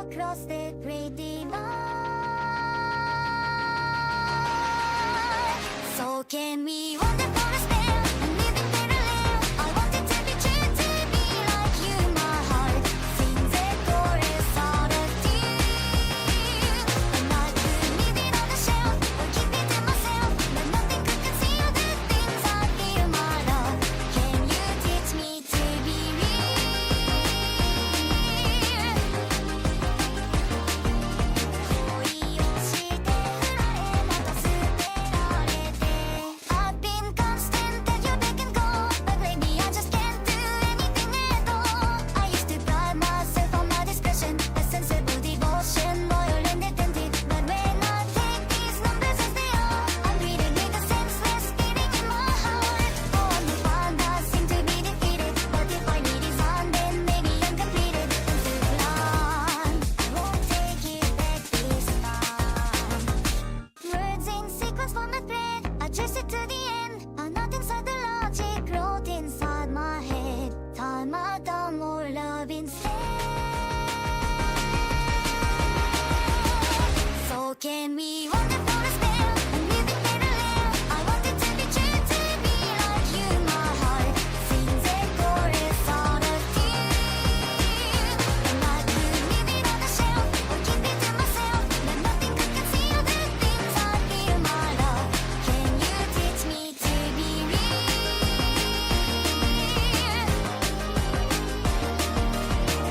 cross the great divide. So can we wander for a spell and live in parallel? I wanted to be true to be like you. My heart sings a chorus out of tune, and I could leave it on the shelf or keep it to myself, but nothing could conceal the things I feel. My love, can you teach me to be real? I've been constant at your beck and call, but lately I just can't do anything at all. I used to pride myself on my discretion, a sensible devotion, loyal and attentive. But when I take these numbers as they are, I'm greeted with a senseless feeling in my heart. Oh, I'm defined, I seem to be defeated, but if I need is on, then maybe I'm completed. And to blonde, I won't take it back this time. Words in sequence form a thread, I trace it to the end. I'm not inside the logic, wrote inside my head. Time I down more love instead. So can we wander for a spell and live in parallel? I wanted to be true to be like you. My heart sings a chorus out of tune, and I could leave it on the shelf or keep it to myself, but nothing could conceal the things I feel. My love, can you teach me to be real?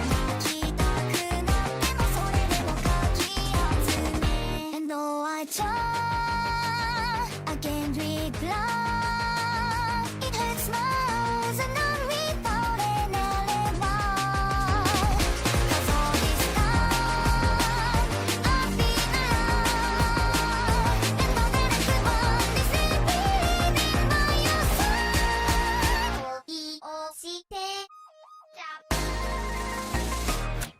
泣きたくなってもそれでもかき集め And though I try, I can't reply. It hurts my eyes and I'm without an alibi. 'Cause all this time I've been alive, and all that I could want is to believe by your side. 恋をして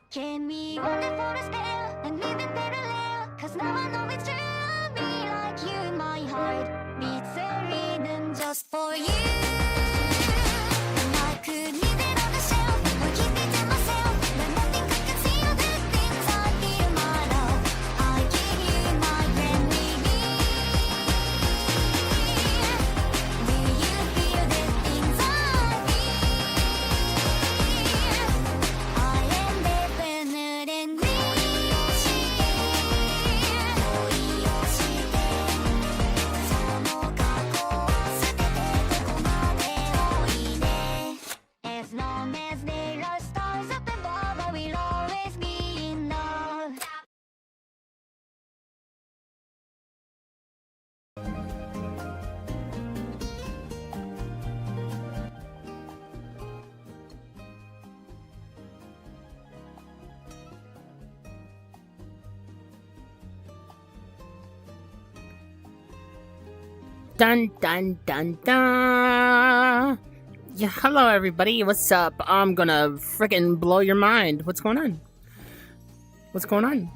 Can we wander for a spell and live in parallel? 'Cause now I know it's true, I'll be like you. My heart beats a rhythm just for you, and I could leave it on the shelf or keep it to myself, but nothing could conceal the things I feel. My love, I give you my friendly beer. Do you feel the things I feel? I am definite and real. 恋をしてその過去を捨ててここまでおいで As long as there are stars up above, I will always be in love. Dun dun dun dun. Yeah, hello everybody. What's up? I'm gonna frickin' blow your mind. What's going on? What's going on?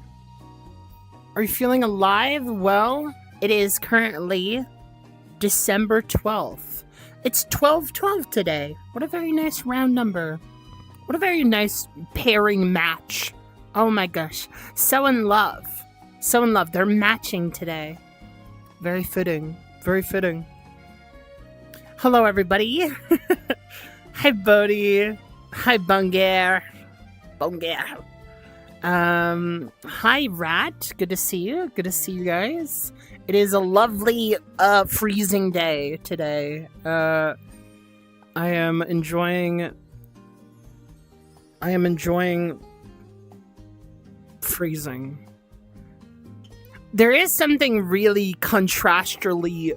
Are you feeling alive? Well, it is currently December 12th. It's 12/12 today. What a very nice round number. What a very nice pairing match. Oh my gosh. So in love. So in love. They're matching today. Very fitting. Very fitting. Hello, everybody. Hi, Bodhi. Hi, Bungair. Bungair. Hi, Rat. Good to see you. Good to see you guys. It is a lovely, freezing day today. I am enjoying freezing. There is something really contrastingly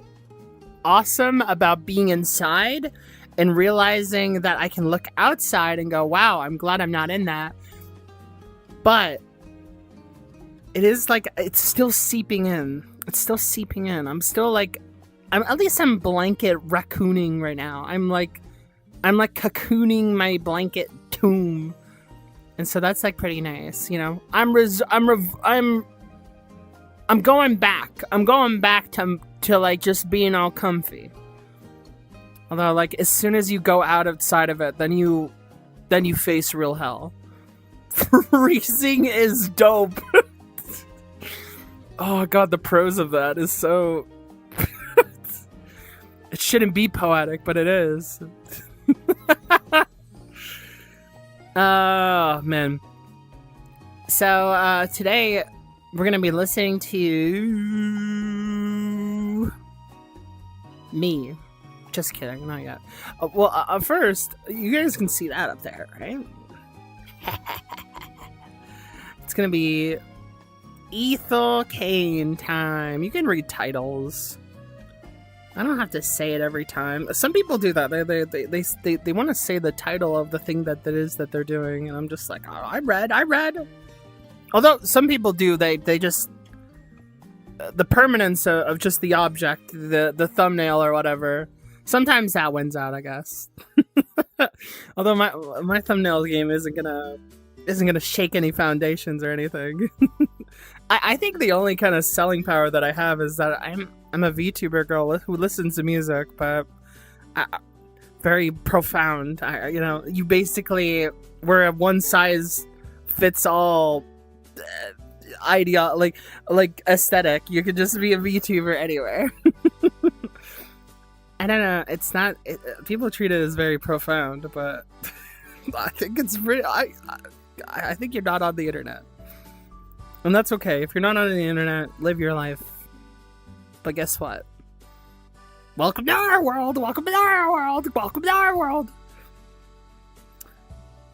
awesome about being inside and realizing that I can look outside and go, wow, I'm glad I'm not in that. But it is like, it's still seeping in. It's still seeping in. I'm still like, at least I'm blanket raccooning right now. I'm like cocooning my blanket tomb. And so that's like pretty nice, you know. I'm going back. I'm going back to like just being all comfy. Although, like, as soon as you go outside of it, then you face real hell. Freezing is dope. Oh god, the prose of that is so... It shouldn't be poetic, but it is. Oh, man. So, today, we're gonna be listening to... me. Just kidding, not yet. Well, first, you guys can see that up there, right? It's gonna be Ethel Cain time. You can read titles. I don't have to say it every time. Some people do that. They want to say the title of the thing that is that they're doing, and I'm just like, oh, I read. Although some people do, they just the permanence of just the object, the thumbnail or whatever. Sometimes that wins out, I guess. Although my thumbnail game isn't gonna shake any foundations or anything. I think the only kind of selling power that I have is that I'm a VTuber girl who listens to music, but very profound. You basically we're a one size fits all like aesthetic. You could just be a VTuber anywhere. I don't know. It's not. People treat it as very profound, but I think it's really. I think you're not on the internet. And that's okay. If you're not on the internet, live your life. But guess what? Welcome to our world! Welcome to our world! Welcome to our world!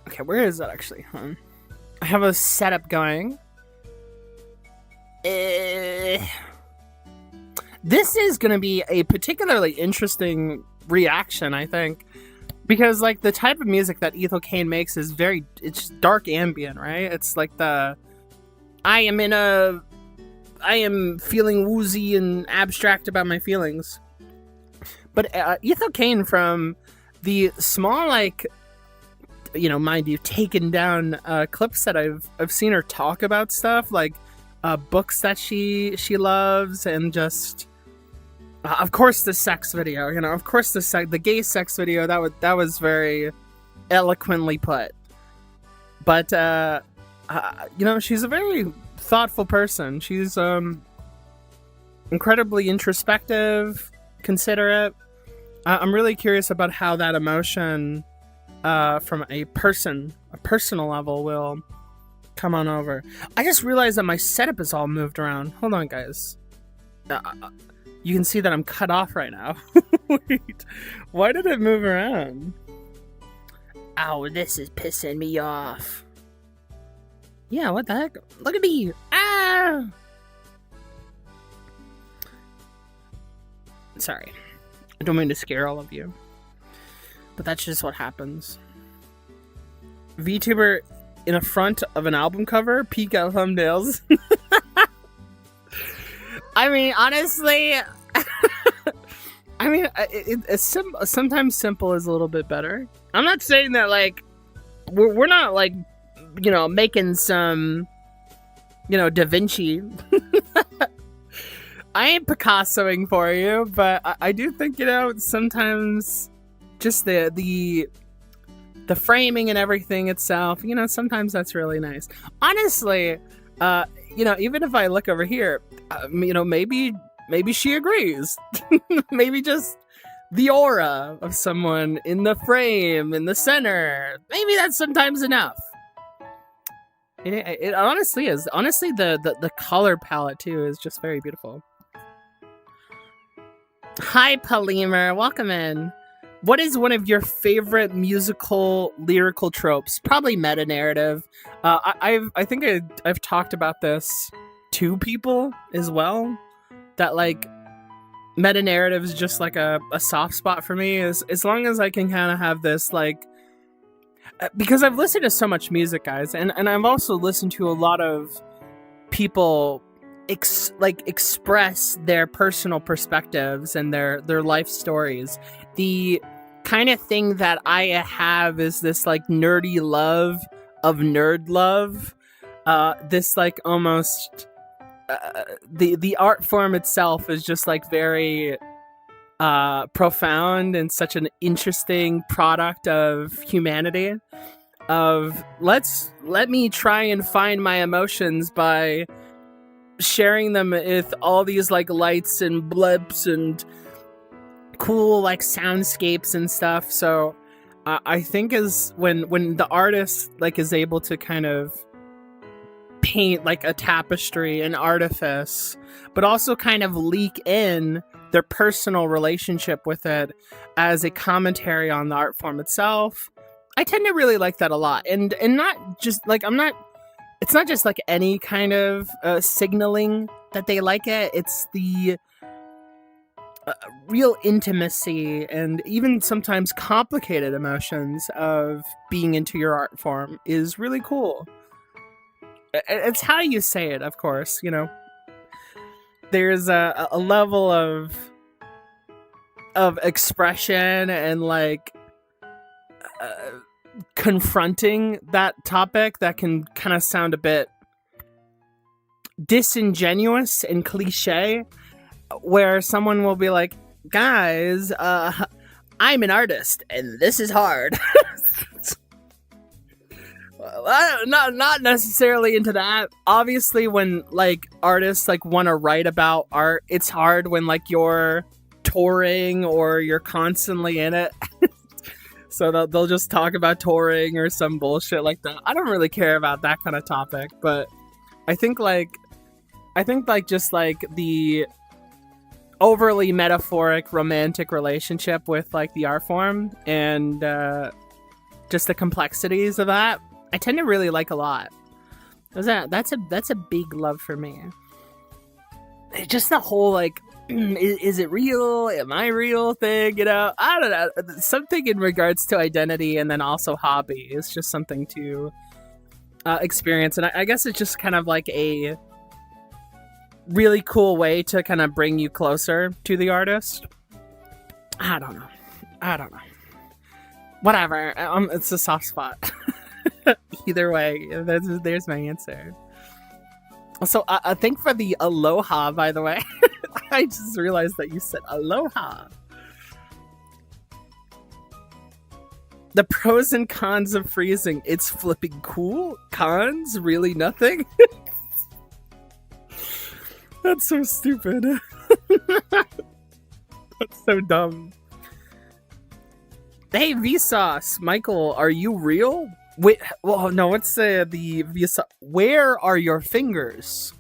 Okay, where is that actually? I have a setup going. This is gonna be a particularly interesting reaction, I think. Because, like, the type of music that Ethel Cain makes is it's dark ambient, right? It's like I am feeling woozy and abstract about my feelings. But Ethel Cain, from the small, like, mind you, taken down clips that I've seen her talk about stuff, like books that she loves, and just... of course, the sex video. Of course, the gay sex video. That was very eloquently put. But she's a very thoughtful person. She's incredibly introspective, considerate. I'm really curious about how that emotion, from a personal level, will come on over. I just realized that my setup is all moved around. Hold on, guys. You can see that I'm cut off right now. Wait, why did it move around? Oh, this is pissing me off. Yeah, what the heck? Look at me! Ah! Sorry. I don't mean to scare all of you. But that's just what happens. VTuber in a front of an album cover, peek at thumbnails. I mean, honestly, sometimes simple is a little bit better. I'm not saying that, like, we're not, like, making some, Da Vinci. I ain't Picassoing for you, but I do think, sometimes just the framing and everything itself, sometimes that's really nice. Honestly, even if I look over here, maybe she agrees. Maybe just the aura of someone in the frame, in the center. Maybe that's sometimes enough. It honestly is. Honestly, the color palette, too, is just very beautiful. Hi, Polymer. Welcome in. What is one of your favorite musical lyrical tropes? Probably meta-narrative. I think I've talked about this to people as well. That, like, meta-narrative is just like a soft spot for me. As long as I can kind of have this, like... Because I've listened to so much music, guys. And I've also listened to a lot of people express their personal perspectives and their life stories. The kind of thing that I have is this, like, nerdy love of nerd love. This, like, almost the art form itself is just, like, very profound and such an interesting product of humanity. of let me try and find my emotions by sharing them with all these like lights and blips and cool like soundscapes and stuff. So I think is when the artist like is able to kind of paint like a tapestry, an artifice, but also kind of leak in their personal relationship with it as a commentary on the art form itself. I tend to really like that a lot, and not just like it's not just like any kind of signaling that they like it. It's the real intimacy and even sometimes complicated emotions of being into your art form is really cool. It's how you say it, of course, you know. There's a level of expression and like confronting that topic that can kind of sound a bit disingenuous and cliche, where someone will be like, guys, I'm an artist and this is hard. I'm not necessarily into that. Obviously, when like artists like want to write about art, it's hard when like you're touring or you're constantly in it. So they'll just talk about touring or some bullshit like that. I don't really care about that kind of topic, but I think just like the overly metaphoric romantic relationship with like the art form and just the complexities of that, I tend to really like a lot. That's a big love for me. Just the whole like, is it real? Am I real thing? You know, I don't know. Something in regards to identity and then also hobby is just something to experience. And I guess it's just kind of like a really cool way to kind of bring you closer to the artist. I don't know. Whatever. It's a soft spot. Either way, there's my answer. So I think for the aloha, by the way, I just realized that you said aloha. The pros and cons of freezing. It's flipping cool. Cons? Really nothing? That's so stupid. That's so dumb. Hey, Vsauce. Michael, are you real? Wait, well, no, what's the Vsauce? Where are your fingers?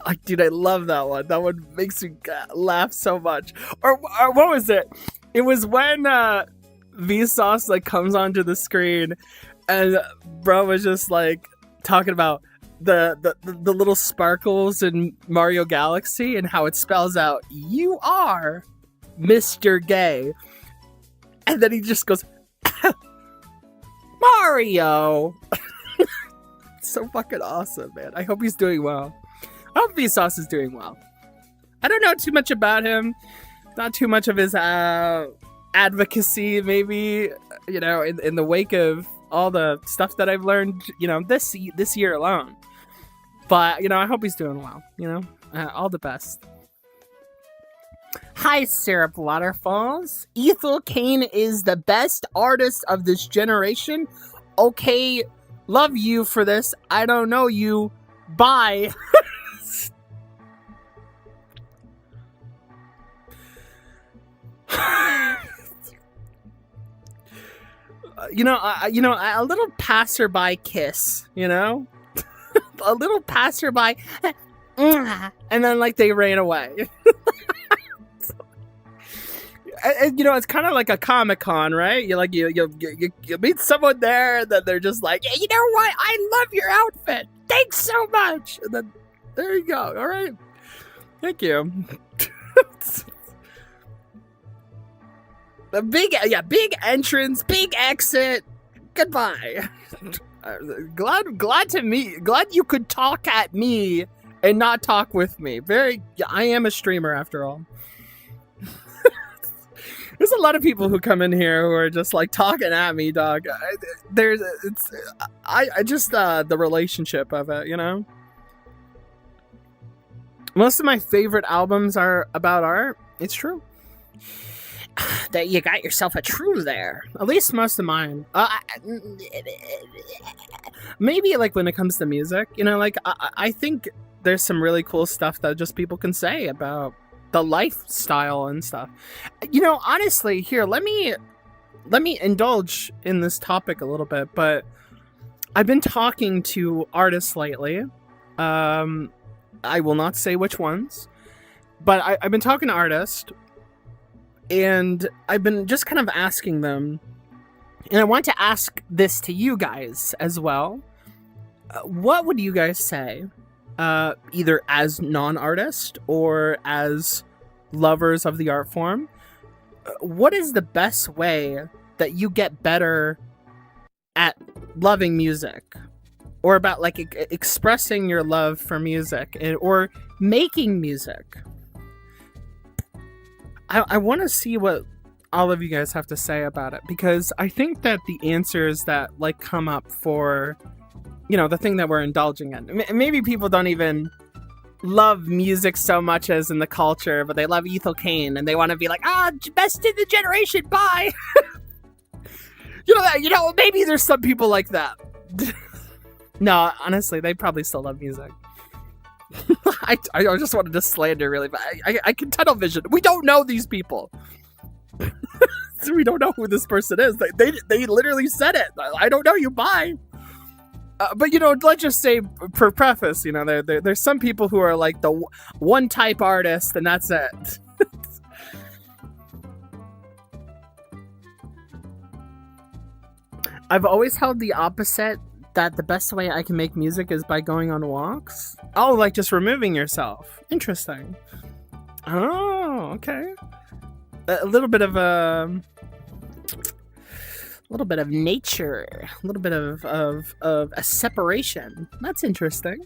Like, dude, I love that one. That one makes me laugh so much. Or what was it? It was when Vsauce like comes onto the screen and bro was just like talking about the little sparkles in Mario Galaxy and how it spells out, "You are Mr. Gay." And then he just goes, Mario! So fucking awesome, man. I hope he's doing well. I hope Vsauce is doing well. I don't know too much about him. Not too much of his advocacy, maybe, you know, in the wake of all the stuff that I've learned, you know, this year alone. But, you know, I hope he's doing well, you know? All the best. Hi, Syrup Waterfalls. Ethel Cain is the best artist of this generation. Okay, love you for this. I don't know you. Bye. You know, a little passerby kiss, you know? A little passerby, and then like they ran away. And, you know, it's kind of like a Comic-Con, right? You like you meet someone there, and then they're just like, yeah, you know what? I love your outfit. Thanks so much. And then there you go. All right, thank you. The big entrance, big exit. Goodbye. Glad you could talk at me and not talk with me. I am a streamer after all. There's a lot of people who come in here who are just like talking at me, dog. I just the relationship of it, you know. Most of my favorite albums are about art. It's true. that you got yourself a true there. At least most of mine. Maybe like when it comes to music, you know, like I think there's some really cool stuff that just people can say about the lifestyle and stuff. You know, honestly, here, let me indulge in this topic a little bit, but I've been talking to artists lately. I will not say which ones, but I've been talking to artists, and I've been just kind of asking them, and I want to ask this to you guys as well. What would you guys say, either as non-artist or as lovers of the art form? What is the best way that you get better at loving music, or about like expressing your love for music, or making music? I want to see what all of you guys have to say about it, because I think that the answers that like come up for, you know, the thing that we're indulging in, maybe people don't even love music so much as in the culture, but they love Ethel Cain and they want to be like, best in the generation, bye. You know, maybe there's some people like that. No, honestly, they probably still love music. I just wanted to slander really, but I can tunnel vision. We don't know these people. So we don't know who this person is. They literally said it. I don't know you, bye. But, you know, let's just say, for preface, you know, there's some people who are like the one type artist, and that's it. I've always held the opposite, that the best way I can make music is by going on walks. Oh, like just removing yourself. Interesting. Oh, okay. A little bit of nature, a little bit of a separation. That's interesting.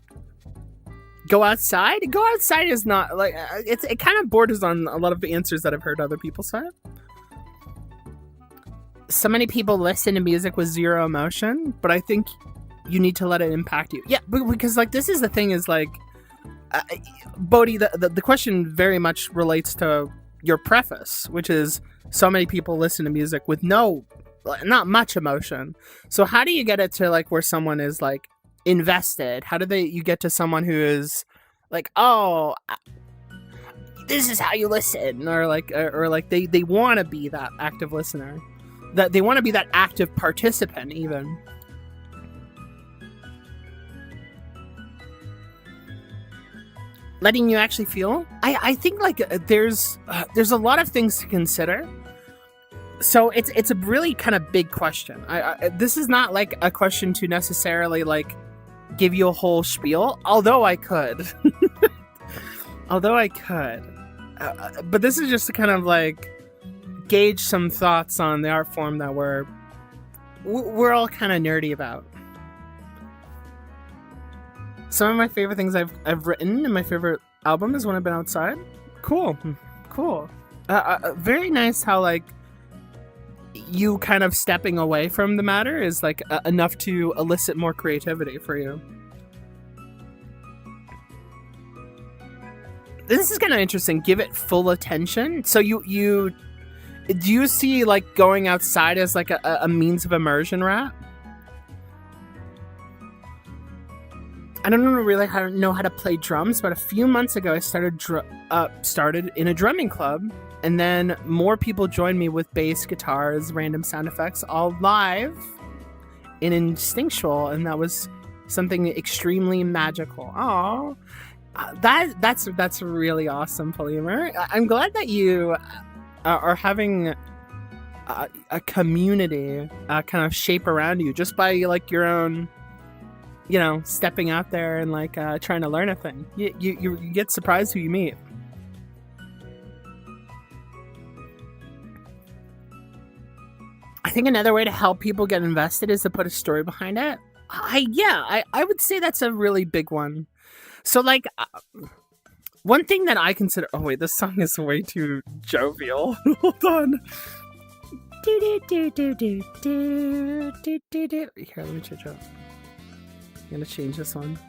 Go outside. Go outside is not like it kind of borders on a lot of the answers that I've heard other people say. So many people listen to music with zero emotion, but I think you need to let it impact you. Yeah, because like this is the thing is like, Bodhi, the question very much relates to your preface, which is so many people listen to music with not much emotion. So how do you get it to like where someone is like invested? How do you get to someone who is like, oh, this is how you listen, or like they want to be that active listener, that they want to be that active participant even. Letting you actually feel. I think like there's a lot of things to consider. So it's a really kind of big question. This is not like a question to necessarily like give you a whole spiel, although I could. But this is just to kind of like gauge some thoughts on the art form that we're all kind of nerdy about. Some of my favorite things I've written in my favorite album is When I've Been Outside. Cool. Very nice how like you kind of stepping away from the matter is like enough to elicit more creativity for you. This is kind of interesting. Give it full attention. So do you see like going outside as like a means of immersion, Rat? I don't really know how to play drums, but a few months ago I started in a drumming club, and then more people joined me with bass, guitars, random sound effects, all live and instinctual, and that was something extremely magical. Oh, that's really awesome, Polymer. I'm glad that you are having a community kind of shape around you just by like your own, you know, stepping out there and like trying to learn a thing. You get surprised who you meet. I think another way to help people get invested is to put a story behind it. I would say that's a really big one. So like one thing that I consider. Oh wait, this song is way too jovial. Hold on. Here, let me change it. I'm gonna change this one.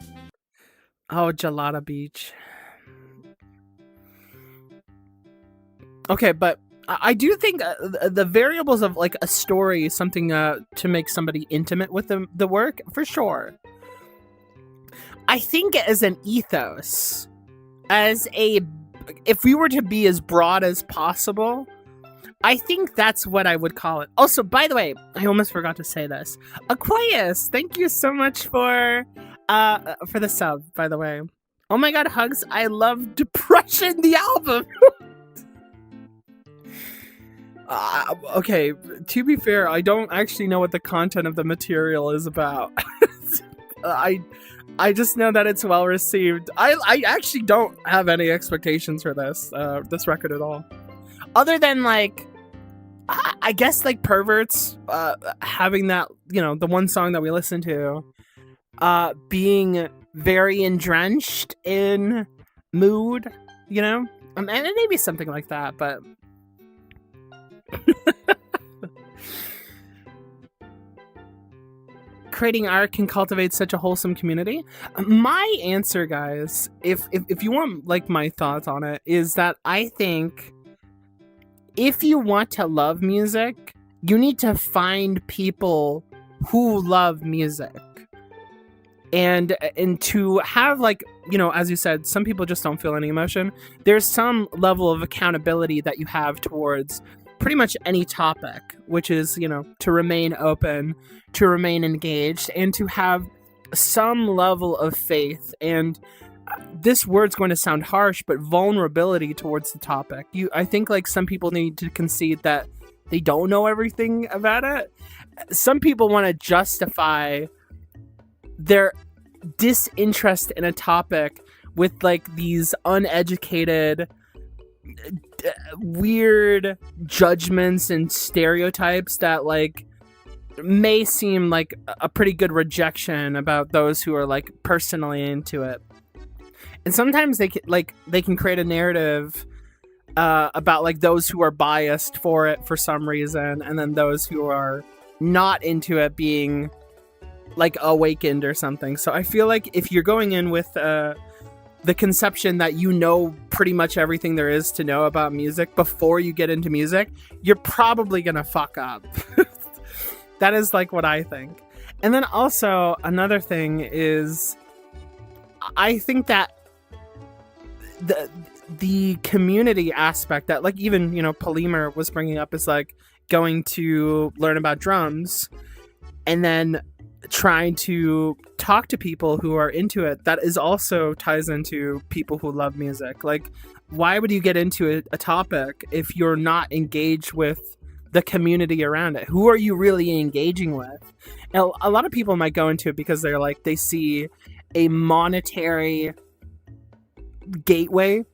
Oh, Gelada Beach. Okay, but I do think the variables of like a story, something to make somebody intimate with the work, for sure. I think as an ethos, if we were to be as broad as possible, I think that's what I would call it. Also, by the way, I almost forgot to say this. Aquarius, thank you so much for the sub, by the way. Oh my god, Hugz, I love Depression, the album! Okay, to be fair, I don't actually know what the content of the material is about. I just know that it's well received. I actually don't have any expectations for this record at all. Other than, like, I guess, like, Perverts, having that, you know, the one song that we listened to, being very drenched in mood, you know? And maybe something like that, but... Creating art can cultivate such a wholesome community. My answer, guys, if you want, like, my thoughts on it, is that I think if you want to love music, you need to find people who love music. And to have, like, you know, as you said, some people just don't feel any emotion. There's some level of accountability that you have towards pretty much any topic, which is, you know, to remain open, to remain engaged, and to have some level of faith. And this word's going to sound harsh, but vulnerability towards the topic. I think, like, some people need to concede that they don't know everything about it. Some people want to justify their disinterest in a topic with, like, these uneducated, weird judgments and stereotypes that, like, may seem like a pretty good rejection about those who are, like, personally into it. And sometimes they can create a narrative about, like, those who are biased for it for some reason, and then those who are not into it being, like, awakened or something. So I feel like if you're going in with the conception that you know pretty much everything there is to know about music before you get into music, you're probably gonna fuck up. That is, like, what I think. And then also another thing is, I think that the community aspect that, like, even, you know, Polymer was bringing up is, like, going to learn about drums and then trying to talk to people who are into it. That is also ties into people who love music. Like, why would you get into a topic if you're not engaged with the community around it? Who are you really engaging with? And a lot of people might go into it because they're like, they see a monetary gateway,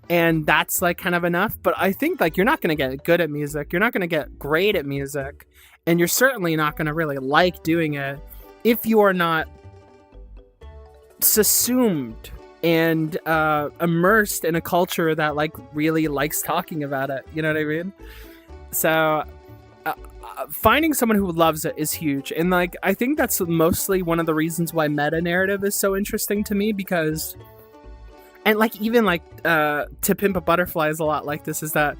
and that's, like, kind of enough. But I think, like, you're not going to get good at music, you're not going to get great at music, and you're certainly not going to really like doing it if you are not subsumed and immersed in a culture that, like, really likes talking about it. You know what I mean? So finding someone who loves it is huge. And, like, I think that's mostly one of the reasons why meta narrative is so interesting to me, because, and, like, even, like, To Pimp a Butterfly is a lot like this, is that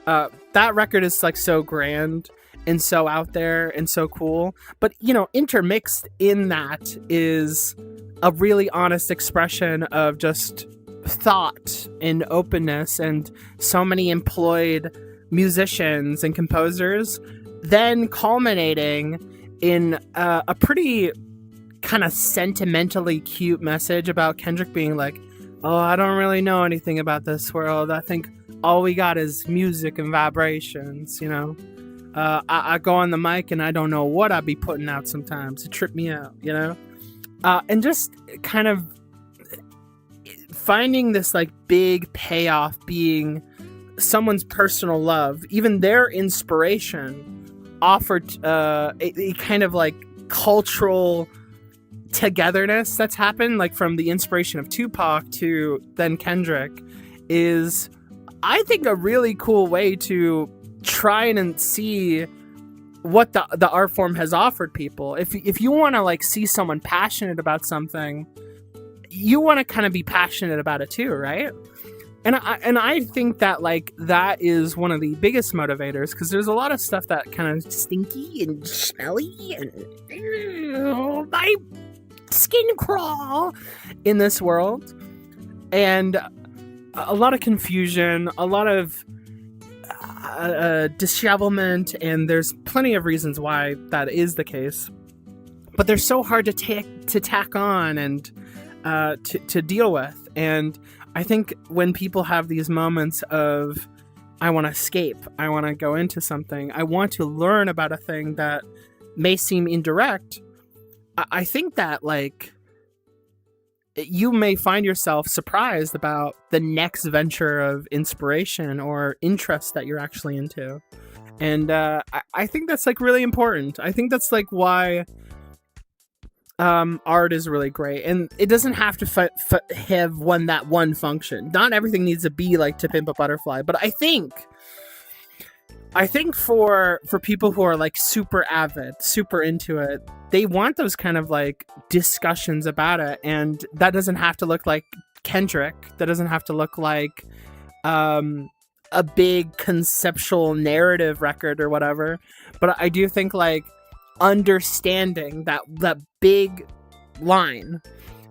that record is, like, so grand and so out there and so cool, but, you know, intermixed in that is a really honest expression of just thought and openness, and so many employed musicians and composers, then culminating in a pretty kind of sentimentally cute message about Kendrick being like, oh, I don't really know anything about this world, I think all we got is music and vibrations, you know. I go on the mic and I don't know what I be putting out sometimes. It trip me out, you know? And just kind of finding this, like, big payoff being someone's personal love, even their inspiration offered a kind of, like, cultural togetherness that's happened, like, from the inspiration of Tupac to then Kendrick, is, I think, a really cool way to try and see what the art form has offered people. If you want to, like, see someone passionate about something, you want to kind of be passionate about it too, right? And I think that like that is one of the biggest motivators, because there's a lot of stuff that kind of stinky and smelly and my skin crawl in this world, and a lot of confusion, a lot of dishevelment, and there's plenty of reasons why that is the case. But they're so hard to tack on and to deal with. And I think when people have these moments of, I want to escape, I want to go into something, I want to learn about a thing that may seem indirect, I think that like you may find yourself surprised about the next venture of inspiration or interest that you're actually into. And I think that's like really important. I think that's like why art is really great, and it doesn't have to have one function. Not everything needs to be like To Pimp a Butterfly, but I think for people who are like super avid, super into it, they want those kind of like discussions about it, and that doesn't have to look like Kendrick. That doesn't have to look like a big conceptual narrative record or whatever. But I do think like understanding that big line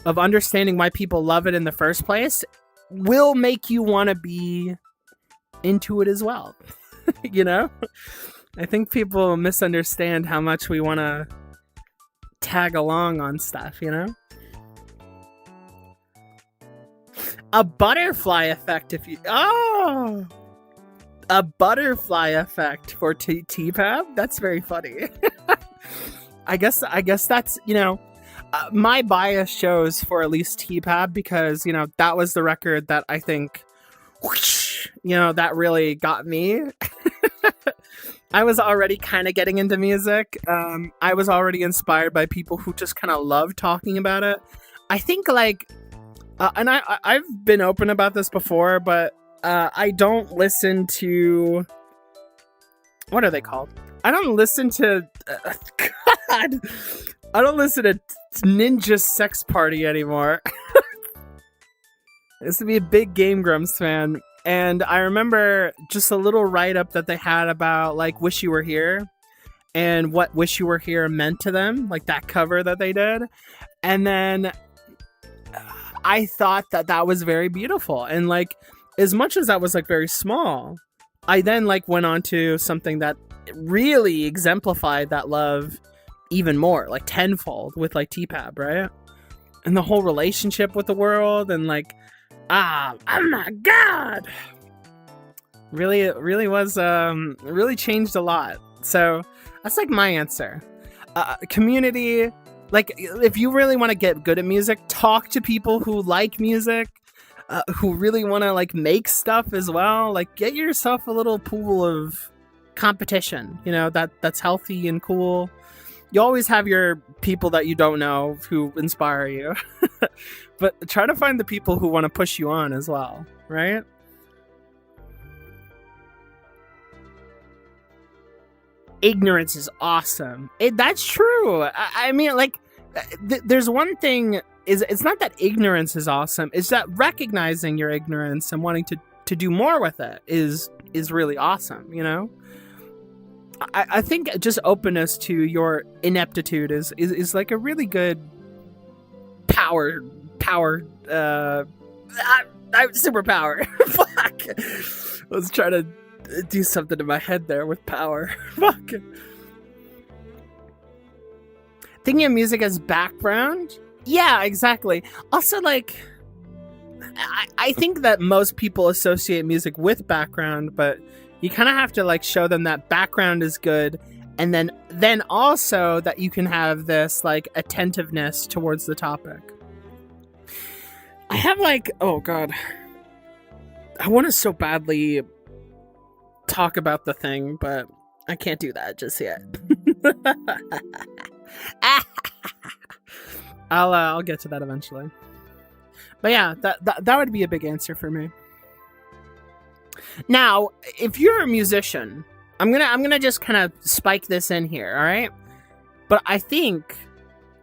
of understanding why people love it in the first place will make you want to be into it as well. You know, I think people misunderstand how much we want to tag along on stuff, you know. A butterfly effect, a butterfly effect for T-Pab. That's very funny. I guess that's, you know, my bias shows for at least T-Pab, because, you know, that was the record that I think, whoosh, you know, that really got me. I was already kind of getting into music. I was already inspired by people who just kind of love talking about it. I think like, and I've been open about this before, but I don't listen to, what are they called? I don't listen to, God, I don't listen to Ninja Sex Party anymore. I used to be a big Game Grumps fan, and I remember just a little write-up that they had about like Wish You Were Here and what Wish You Were Here meant to them, like that cover that they did. And then I thought that was very beautiful, and like as much as that was like very small, I then like went on to something that really exemplified that love even more, like tenfold, with like T-Pab, right? And the whole relationship with the world, and like, oh my God, really was really changed a lot. So that's like my answer. Community, like if you really want to get good at music, talk to people who like music, who really want to like make stuff as well. Like get yourself a little pool of competition, you know, that's healthy and cool. You always have your people that you don't know who inspire you. But try to find the people who want to push you on as well, right? Ignorance is awesome. That's true. I mean, like, there's one thing, is it's not that ignorance is awesome, it's that recognizing your ignorance and wanting to do more with it is really awesome, you know? I think just openness to your ineptitude is like a really good power superpower. Fuck. Let's try to do something in my head there with power. Fuck. Thinking of music as background? Yeah, exactly. Also, like, I think that most people associate music with background, but you kind of have to like show them that background is good, and then also that you can have this like attentiveness towards the topic. I have like, oh God, I want to so badly talk about the thing, but I can't do that just yet. I'll get to that eventually. But yeah, that would be a big answer for me. Now, if you're a musician, I'm gonna just kind of spike this in here, all right? But I think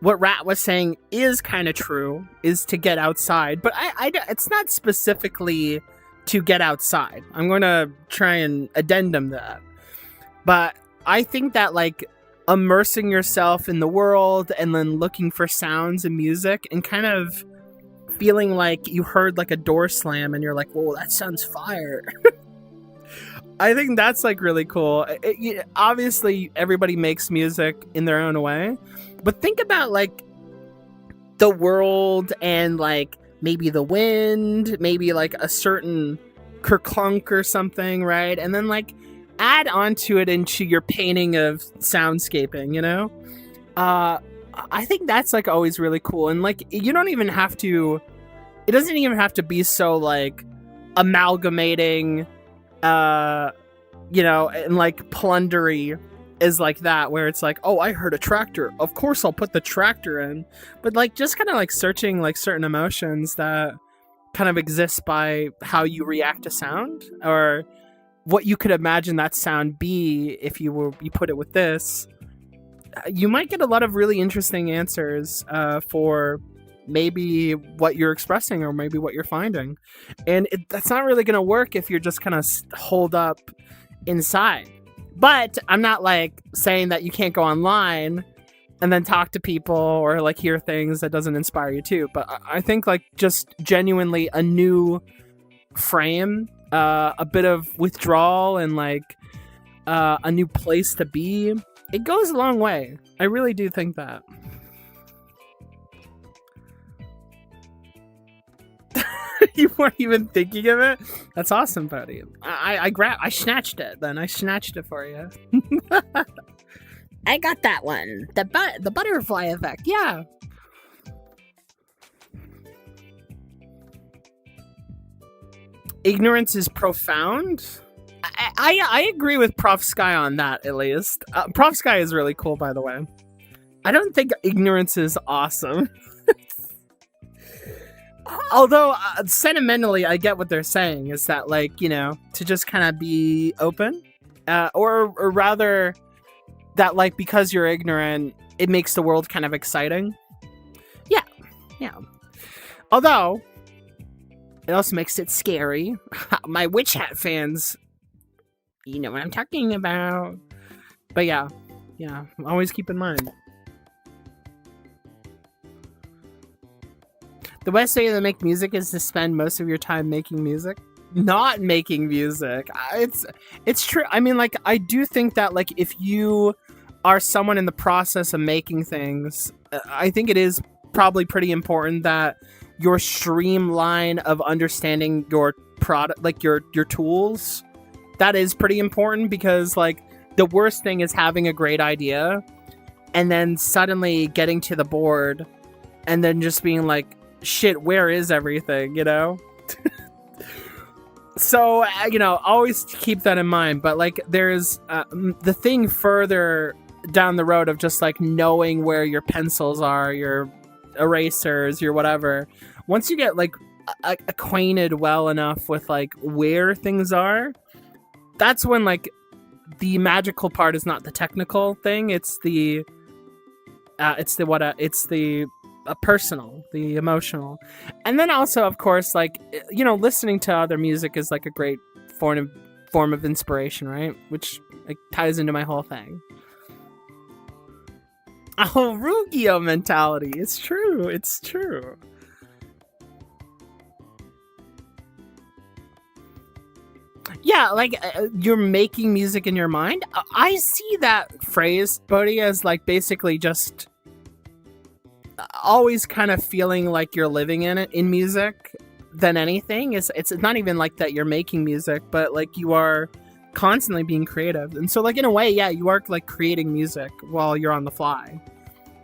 what Rat was saying is kind of true, is to get outside. But I it's not specifically to get outside. I'm going to try and addendum that. But I think that like immersing yourself in the world and then looking for sounds and music and kind of feeling like you heard like a door slam and you're like, whoa, that sounds fire. I think that's like really cool. Obviously, everybody makes music in their own way, but think about like the world and like maybe the wind, maybe like a certain kerclunk or something, right? And then like add onto it into your painting of soundscaping, you know? I think that's like always really cool. And like, you don't even have to, it doesn't even have to be so like amalgamating, you know, and like plundery is like that, where it's like, oh, I heard a tractor. Of course I'll put the tractor in. But like just kind of like searching like certain emotions that kind of exist by how you react to sound, or what you could imagine that sound be if you put it with this. You might get a lot of really interesting answers for maybe what you're expressing or maybe what you're finding. And that's not really going to work if you're just kind of holed up inside. But I'm not like saying that you can't go online and then talk to people or like hear things that doesn't inspire you too. But I think like just genuinely a new frame, a bit of withdrawal and like a new place to be, it goes a long way. I really do think that. You weren't even thinking of it? That's awesome, buddy. I snatched it then. I snatched it for you. I got that one. The butterfly effect. Yeah. Ignorance is profound. I agree with Prof Sky on that, at least. Prof Sky is really cool, by the way. I don't think ignorance is awesome. Although, sentimentally, I get what they're saying, is that, like, you know, to just kind of be open, or rather, that, like, because you're ignorant, it makes the world kind of exciting. Yeah. Although, it also makes it scary. My Witch Hat fans, you know what I'm talking about. But yeah, always keep in mind. The best way to make music is to spend most of your time making music, not making music. It's true. I mean, like, I do think that, like, if you are someone in the process of making things, I think it is probably pretty important that your streamline of understanding your product, like your tools, that is pretty important, because, like, the worst thing is having a great idea and then suddenly getting to the board and then just being like, shit, where is everything, you know? So, you know, always keep that in mind. But, like, there's the thing further down the road of just, like, knowing where your pencils are, your erasers, your whatever. Once you get, like, acquainted well enough with, like, where things are, that's when, like, the magical part is not the technical thing. It's the personal, the emotional. And then also, of course, like, you know, listening to other music is like a great form of inspiration, right? Which, like, ties into my whole thing. Oh, Rugio mentality. It's true. Yeah, like, you're making music in your mind. I see that phrase, Bodhi, as, like, basically just always kind of feeling like you're living in it, in music, than anything. It's not even like that you're making music, but, like, you are constantly being creative. And so, like, in a way, yeah, you are, like, creating music while you're on the fly.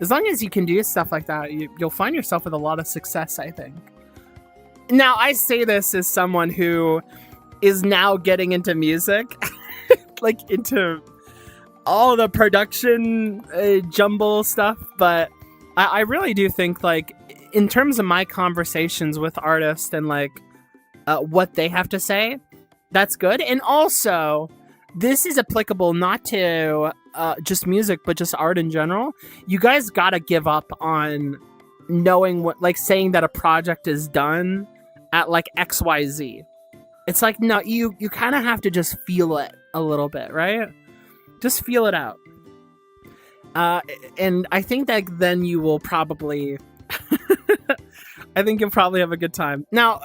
As long as you can do stuff like that, you'll find yourself with a lot of success, I think. Now, I say this as someone who is now getting into music, like, into all the production jumble stuff, but I really do think, like, in terms of my conversations with artists and, like, what they have to say, that's good. And also, this is applicable not to just music, but just art in general. You guys gotta give up on knowing what, like, saying that a project is done at, like, XYZ. It's like, no, you kind of have to just feel it a little bit, right? Just feel it out. And I think that then you will probably I think you'll probably have a good time. Now,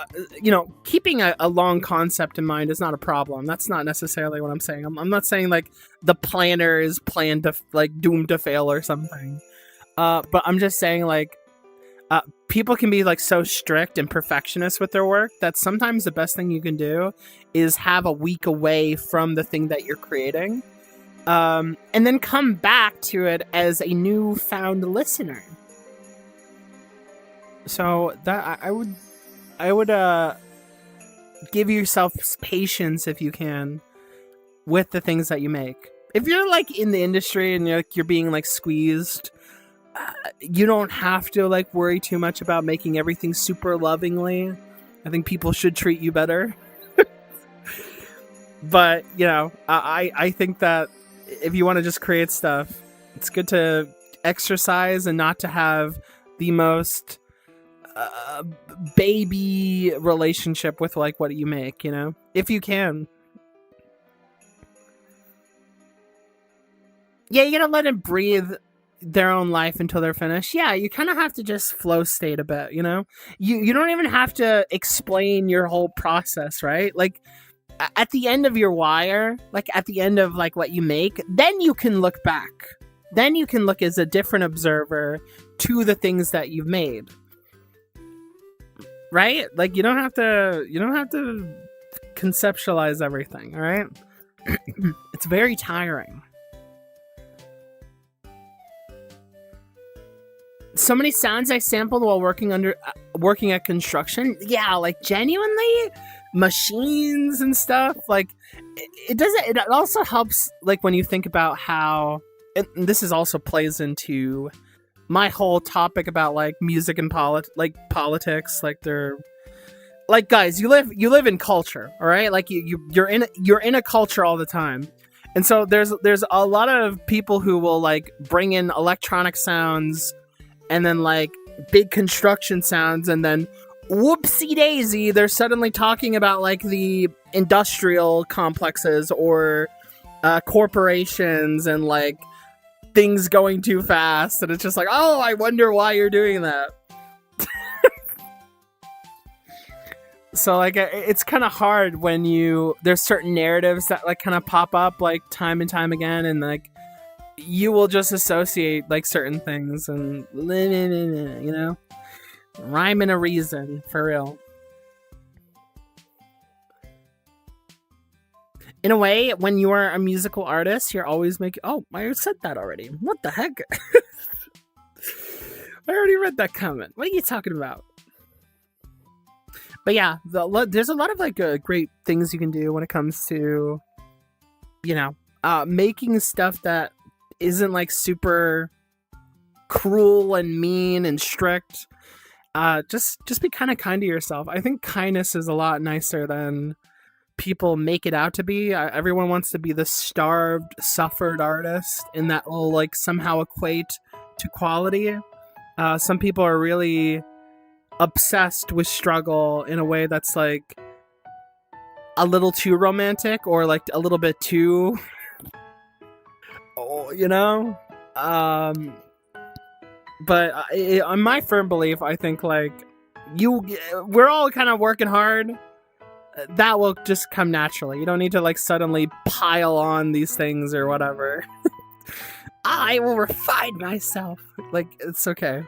keeping a long concept in mind is not a problem. That's not necessarily what I'm saying. I'm not saying like the planner is planned to like doomed to fail or something. But I'm just saying like people can be like so strict and perfectionist with their work that sometimes the best thing you can do is have a week away from the thing that you're creating. And then come back to it as a newfound listener. So that I would give yourself patience if you can with the things that you make. If you're like in the industry and you're being like squeezed, you don't have to like worry too much about making everything super lovingly. I think people should treat you better. But I think that if you want to just create stuff, it's good to exercise and not to have the most baby relationship with like what you make, if you can. Yeah, you gotta let it breathe their own life until they're finished. Yeah, you kind of have to just flow state a bit, you don't even have to explain your whole process, right? Like at the end of your wire, like at the end of like what you make, then you can look back. Then you can look as a different observer to the things that you've made. Right? Like you don't have to conceptualize everything, all right? It's very tiring. So many sounds I sampled while working at construction. Yeah, like genuinely machines and stuff. Like it also helps like when you think about how, and this is also plays into my whole topic about like music and politics. Like they're like, guys, you live in culture, all right? Like you're in a culture all the time. And so there's a lot of people who will like bring in electronic sounds and then like big construction sounds, and then whoopsie daisy, they're suddenly talking about like the industrial complexes or corporations and like things going too fast, and it's just like, oh, I wonder why you're doing that. So like it's kind of hard when there's certain narratives that like kind of pop up like time and time again, and like you will just associate like certain things and rhyme and a reason for real. In a way, when you are a musical artist, you're always making... Oh, I said that already. What the heck? I already read that comment. What are you talking about? But yeah, there's a lot of like great things you can do when it comes to, making stuff that isn't like super cruel and mean and strict. Just be kind to yourself. I think kindness is a lot nicer than people make it out to be. Everyone wants to be the starved, suffered artist, and that will like somehow equate to quality. Some people are really obsessed with struggle in a way that's like a little too romantic or like a little bit too but on my firm belief, I think like we're all kind of working hard. That will just come naturally. You don't need to like suddenly pile on these things or whatever. I will refine myself. Like, it's okay.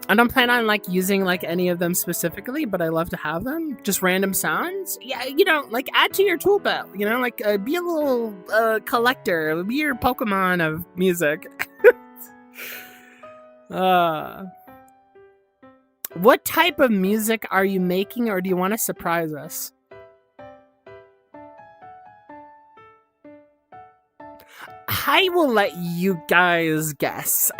I don't plan on like using like any of them specifically, but I love to have them. Just random sounds. Yeah, like add to your tool belt. Like be a little collector. Be your Pokemon of music. What type of music are you making, or do you want to surprise us? I will let you guys guess.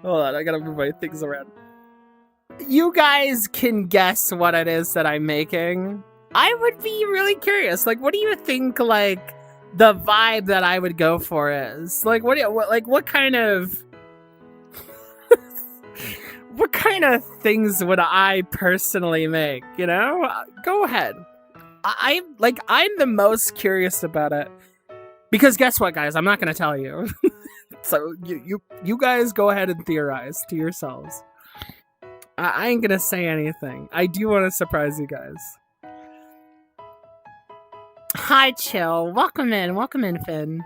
Hold on, I gotta move my things around. You guys can guess what it is that I'm making. I would be really curious. Like, what do you think, like, the vibe that I would go for is? Like, what kind of... what kind of things would I personally make? You know, go ahead. I'm the most curious about it because guess what, guys? I'm not gonna tell you. So you guys go ahead and theorize to yourselves. I ain't gonna say anything. I do want to surprise you guys. Hi, Chill. Welcome in, Finn.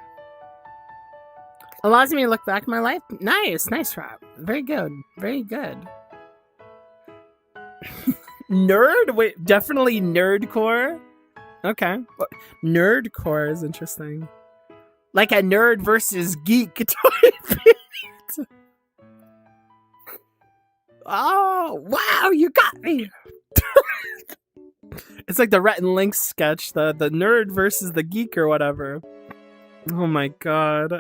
Allows me to look back at my life. Nice rap. Very good. Nerd? Wait, definitely nerdcore? Okay. Nerdcore is interesting. Like a nerd versus geek type. Oh, wow, you got me. It's like the Rhett and Link sketch, the nerd versus the geek or whatever. Oh my god.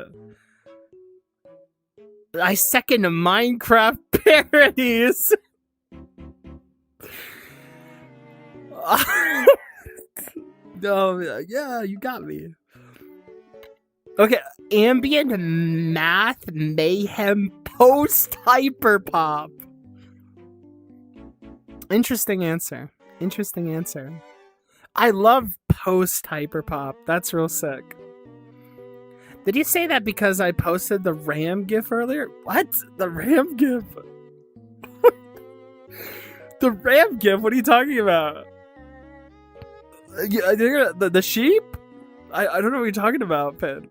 I second Minecraft parodies. Oh, yeah, you got me. Okay, ambient math mayhem post hyperpop. Interesting answer. I love post hyperpop. That's real sick. Did you say that because I posted the Ram GIF earlier? What? The Ram GIF? The Ram GIF? What are you talking about? The sheep? I don't know what you're talking about, Finn.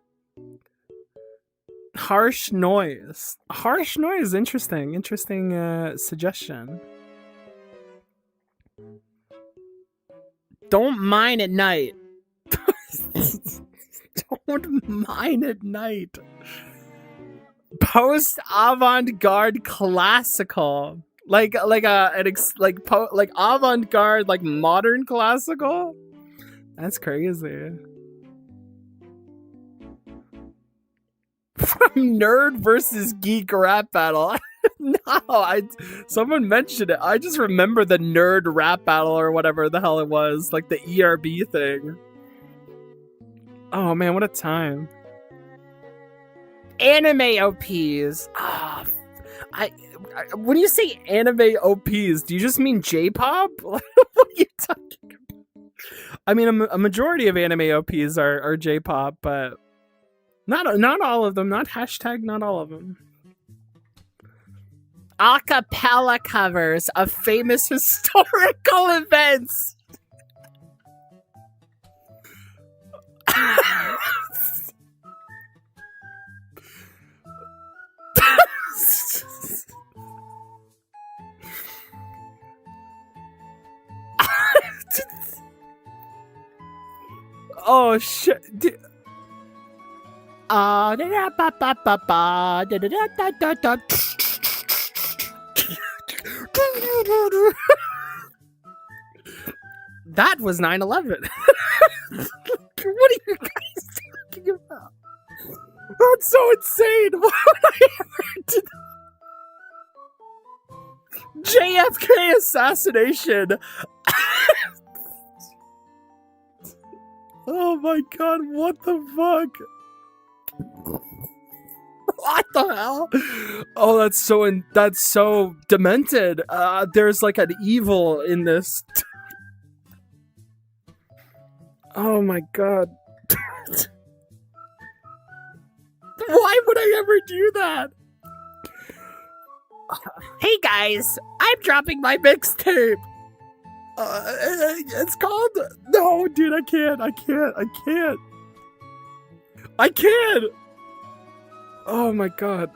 Harsh noise. Harsh noise, interesting. Interesting suggestion. Don't mine at night. Don't mine at night. Post avant-garde classical. Like avant-garde, like modern classical? That's crazy. From nerd versus geek rap battle. No, someone mentioned it. I just remember the nerd rap battle or whatever the hell it was, like the ERB thing. Oh man, what a time. Anime OPs. When you say anime OPs, do you just mean J-pop? What are you talking about? I mean, a majority of anime OPs are J-pop, but not all of them. Not all of them. Acapella covers of famous historical events. Oh shit. That was 9/11. What are you guys talking about? That's so insane. Why would I ever do that? JFK assassination. Oh my god, what the fuck? What the hell? Oh, that's so demented. There's like an evil in this. Oh my god. Why would I ever do that? Hey guys, I'm dropping my mixtape. It's called... No, dude, I can't. Oh my god.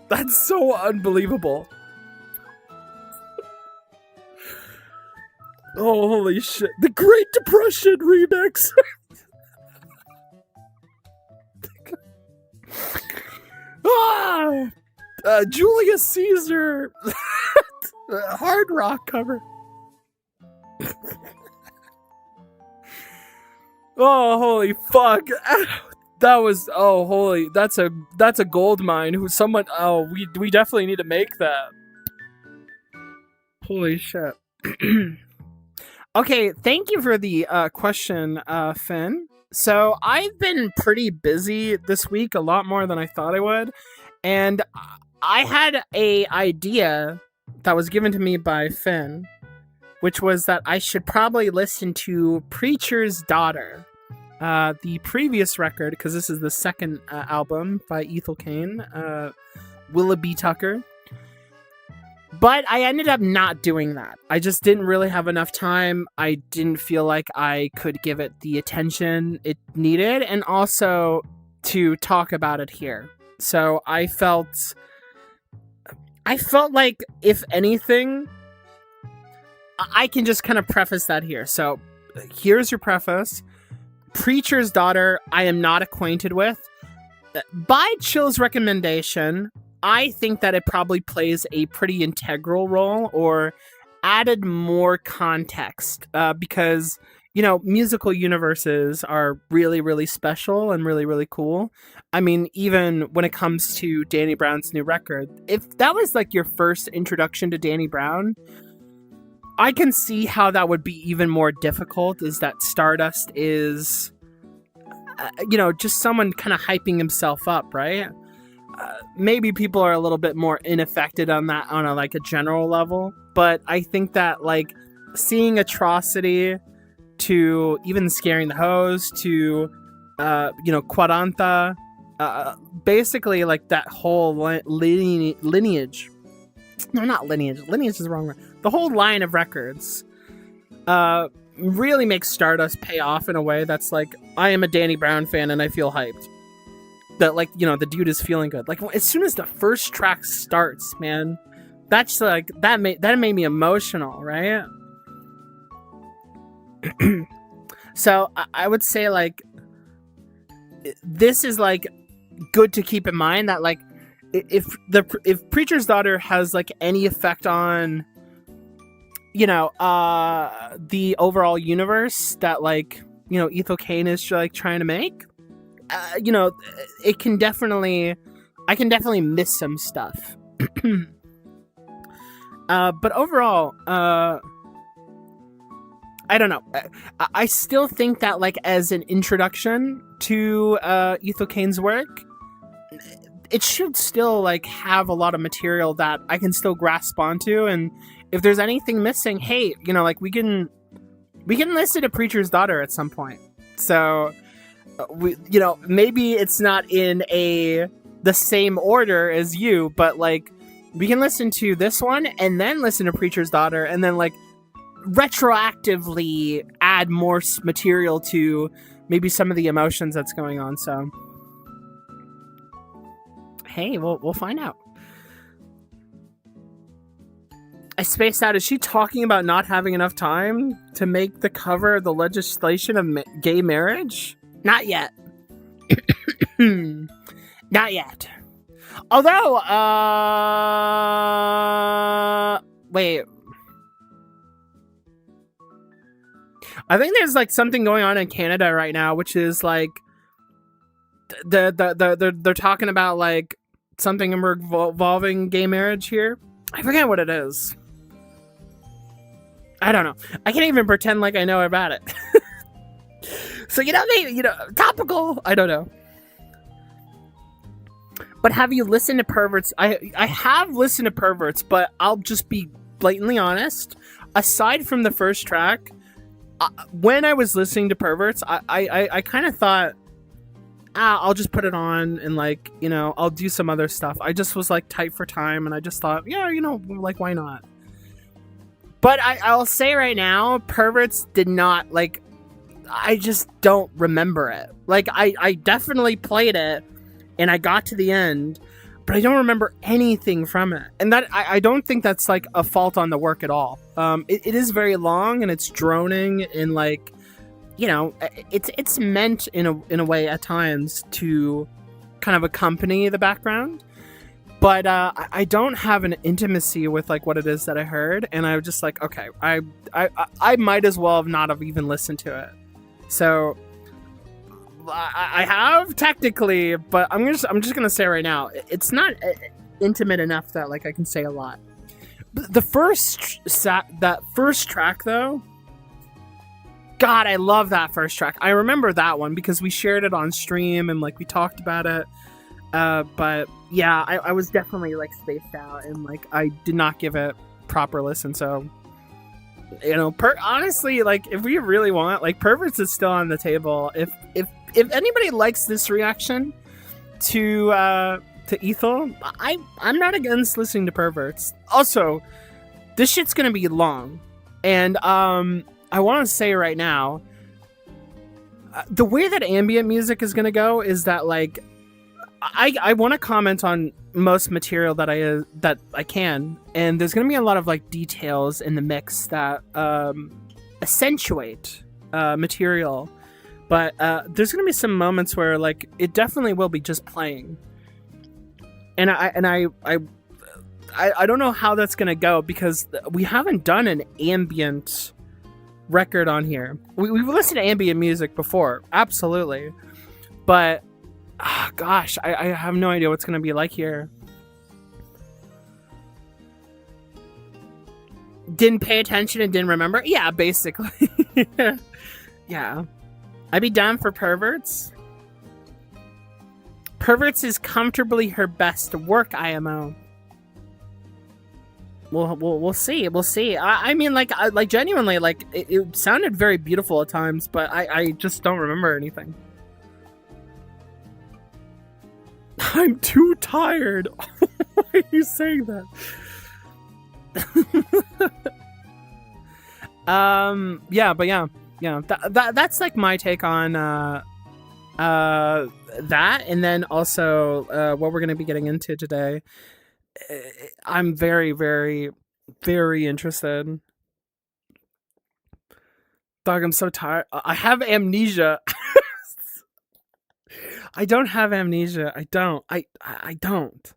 That's so unbelievable. Oh, holy shit. The Great Depression remix. Julius Caesar. Hard rock cover. Oh, holy fuck. That was... Oh, holy... That's a gold mine. Who someone... Oh, we definitely need to make that. Holy shit. Okay, thank you for the question, Finn. So, I've been pretty busy this week, a lot more than I thought I would. And I had a idea that was given to me by Finn, which was that I should probably listen to Preacher's Daughter, the previous record, because this is the second album by Ethel Cain, Willoughby Tucker. But I ended up not doing that. I just didn't really have enough time. I didn't feel like I could give it the attention it needed, and also to talk about it here. So I felt like, if anything, I can just kind of preface that here. So here's your preface. Preacher's Daughter, I am not acquainted with. By Chill's recommendation, I think that it probably plays a pretty integral role, or added more context, because, you know, musical universes are really, really special and really, really cool. I mean, even when it comes to Danny Brown's new record, if that was like your first introduction to Danny Brown, I can see how that would be even more difficult, is that Stardust is, you know, just someone kind of hyping himself up, right? Maybe people are a little bit more unaffected on that on a general level, but I think that like seeing Atrocity to even Scaring the Hose to you know, Quaranta, basically like that whole lineage. No, not lineage. Lineage is the wrong word. The whole line of records really makes Stardust pay off in a way that's like, I am a Danny Brown fan and I feel hyped. That, like, you know, the dude is feeling good. Like, as soon as the first track starts, man, that's like, that made me emotional, right? So I would say, like, this is like good to keep in mind, that like, if Preacher's Daughter has like any effect on, you know, the overall universe that, like, you know, Ethel Cain is like trying to make, you know, I can definitely miss some stuff. But overall, I don't know. I still think that, like, as an introduction to Ethel Cain's work, it should still like have a lot of material that I can still grasp onto, and if there's anything missing, hey, you know, like, we can listen to Preacher's Daughter at some point. So you know, maybe it's not in the same order as you, but like, we can listen to this one and then listen to Preacher's Daughter, and then like retroactively add more material to maybe some of the emotions that's going on. So hey, we'll find out. I spaced out. Is she talking about not having enough time to make the cover of the legislation of gay marriage? Not yet. Not yet. Although, wait. I think there's like something going on in Canada right now, which is like they're talking about like something involving gay marriage here. I forget what it is. I don't know. I can't even pretend like I know about it. So, you know, maybe, you know, topical. I don't know. But have you listened to Perverts? I have listened to Perverts, but I'll just be blatantly honest. Aside from the first track, when I was listening to Perverts, I kind of thought, I'll just put it on and, like, you know, I'll do some other stuff. I just was like tight for time, and I just thought, yeah, you know, like, why not? But I'll say right now, Perverts did not, like, I just don't remember it. Like, I definitely played it and I got to the end, but I don't remember anything from it. And that I don't think that's like a fault on the work at all. It is very long and it's droning, and like, you know, it's meant in a way at times to kind of accompany the background. But I don't have an intimacy with like what it is that I heard, and I was just like, okay, I might as well not have even listened to it. So I have technically, but I'm just gonna say right now, it's not intimate enough that like I can say a lot. The first track though, God, I love that first track. I remember that one because we shared it on stream and like we talked about it. But yeah, I was definitely like spaced out, and like I did not give it proper listen. So honestly, like if we really want, like Perverts is still on the table. If anybody likes this reaction to Ethel, I'm not against listening to Perverts. Also, this shit's gonna be long, and I want to say right now, the way that ambient music is gonna go is that like I want to comment on most material that I can, and there's gonna be a lot of like details in the mix that accentuate material, but there's gonna be some moments where like it definitely will be just playing, and I don't know how that's gonna go because we haven't done an ambient record on here. We've listened to ambient music before, absolutely, but gosh, I have no idea what's gonna be like here. Didn't pay attention and didn't remember? Yeah, basically. Yeah. I'd be down for Perverts. Perverts is comfortably her best work, IMO. We'll see. We'll see. I mean, like genuinely, like it sounded very beautiful at times, but I just don't remember anything. I'm too tired. Why are you saying that? Yeah, but yeah. That's like my take on that, and then also what we're gonna be getting into today. I'm very, very, very interested. Dog, I'm so tired. I have amnesia. I don't have amnesia. I don't. I don't.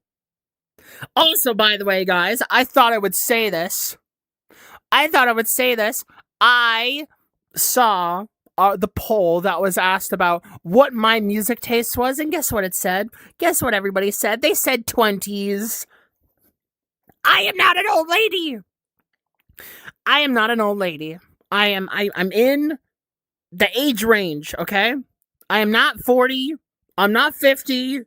Also, by the way, guys, I thought I would say this. I saw the poll that was asked about what my music taste was, and guess what it said? Guess what everybody said? They said 20s. I am not an old lady. I am not an old lady. I'm in the age range, okay? I am not 40. I'm not 50.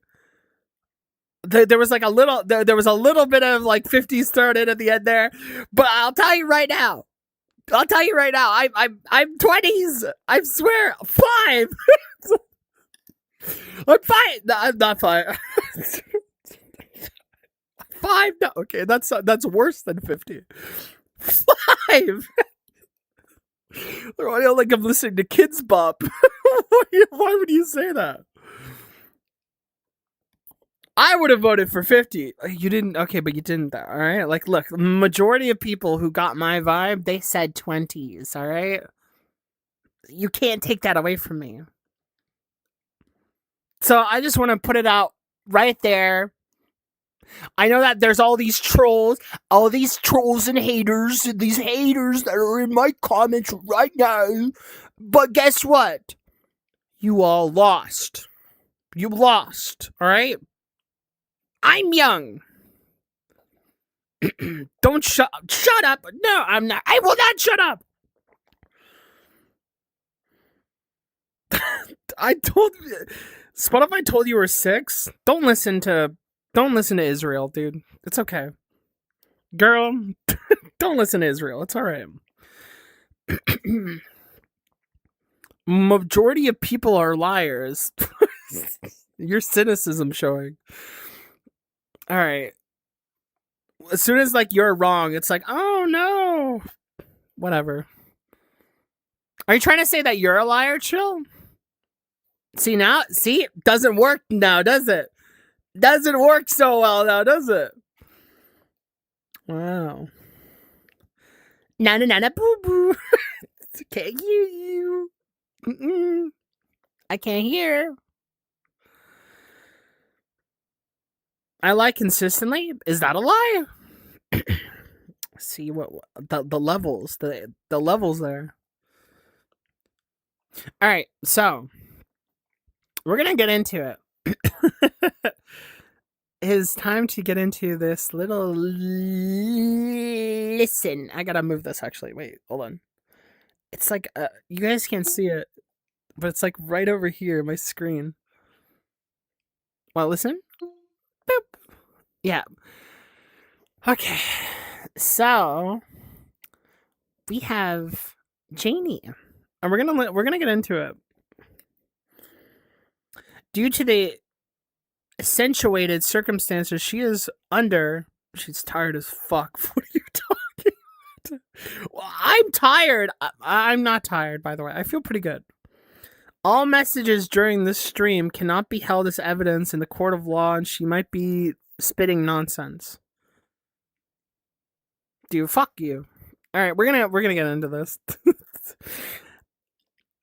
There was like a little bit of like 50s thrown in at the end there, but I'll tell you right now. I'm 20s. I swear, 5. I'm 5. No, I'm not 5. 5. No, okay, that's worse than 50. 5. Like I'm listening to Kids Bop. Why would you say that? I would have voted for 50. You didn't? Okay, but you didn't, all right? Like, look, the majority of people who got my vibe, they said 20s, all right? You can't take that away from me. So I just want to put it out right there. I know that there's all these trolls and haters, these haters that are in my comments right now. But guess what? You all lost. You lost, all right? I'm young. Don't shut up. No, I'm not. I will not shut up. Spotify told you were 6. Don't listen to Israel, dude. It's okay. Girl, don't listen to Israel. It's all right. Majority of people are liars. Your cynicism showing. All right. As soon as like you're wrong, it's like, oh no. Whatever. Are you trying to say that you're a liar, Chill? See, doesn't work now, does it? Doesn't work so well now, does it? Wow. Na boo boo. Can't hear you. Mm-mm. I can't hear. I lie consistently. Is that a lie? See what the levels, the levels there. All right, so we're gonna get into it. It's time to get into this little listen. I gotta move this actually. Wait, hold on. It's like you guys can't see it, but it's like right over here, my screen. Well, listen. Boop. Yeah. Okay. So we have Janie, and we're gonna get into it. Due to the accentuated circumstances she is under, she's tired as fuck. What are you talking about? Well, I'm tired. I'm not tired, by the way. I feel pretty good. All messages during this stream cannot be held as evidence in the court of law, and she might be spitting nonsense. Dude, fuck you. All right, we're gonna get into this.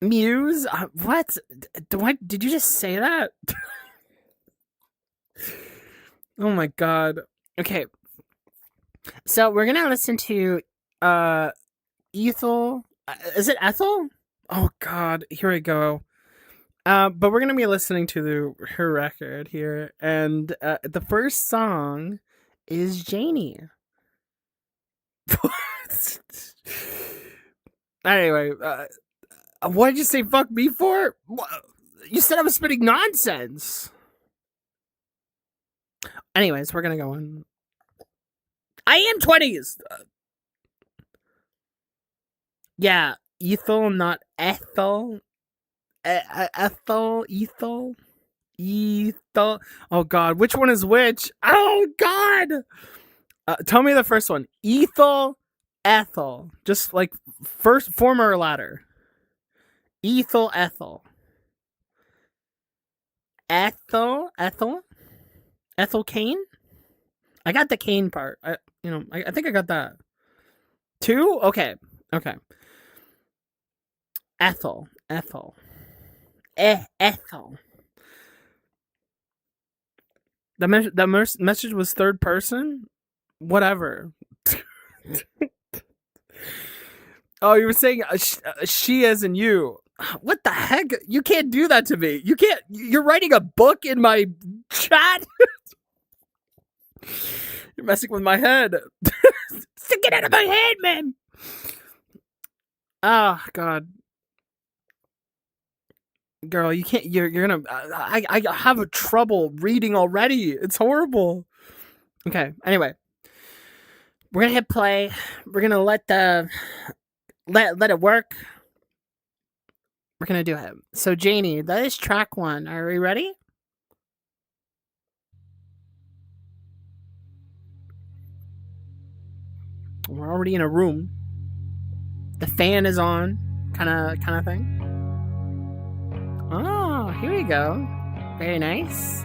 Muse? What? Did you just say that? Oh my god. Okay. So we're gonna listen to Ethel. Is it Ethel? Oh god, here we go. But we're gonna be listening to her record here, and the first song is Janie. Anyway, what did you say fuck me for? You said I was spitting nonsense. Anyways, we're gonna go on. I am 20s. Yeah, Ethel, not Ethel. Ethel. Oh god, which one is which? Oh god. Tell me the first one. Ethel. Just like first, former or latter. Ethel. Ethel Cain? I got the Cain part. I think I got that. 2? Okay. Ethel. Ethel. The message was third person? Whatever. Oh, you were saying she as in you. What the heck? You can't do that to me. You can't. You're writing a book in my chat? You're messing with my head. Get out of my head, man. Oh, God. Girl, you can't. You're gonna. I have a trouble reading already. It's horrible. Okay. Anyway, we're gonna hit play. We're gonna let it work. We're gonna do it. So, Janie, that is track 1. Are we ready? We're already in a room. The fan is on, kind of thing. Oh, here we go. Very nice.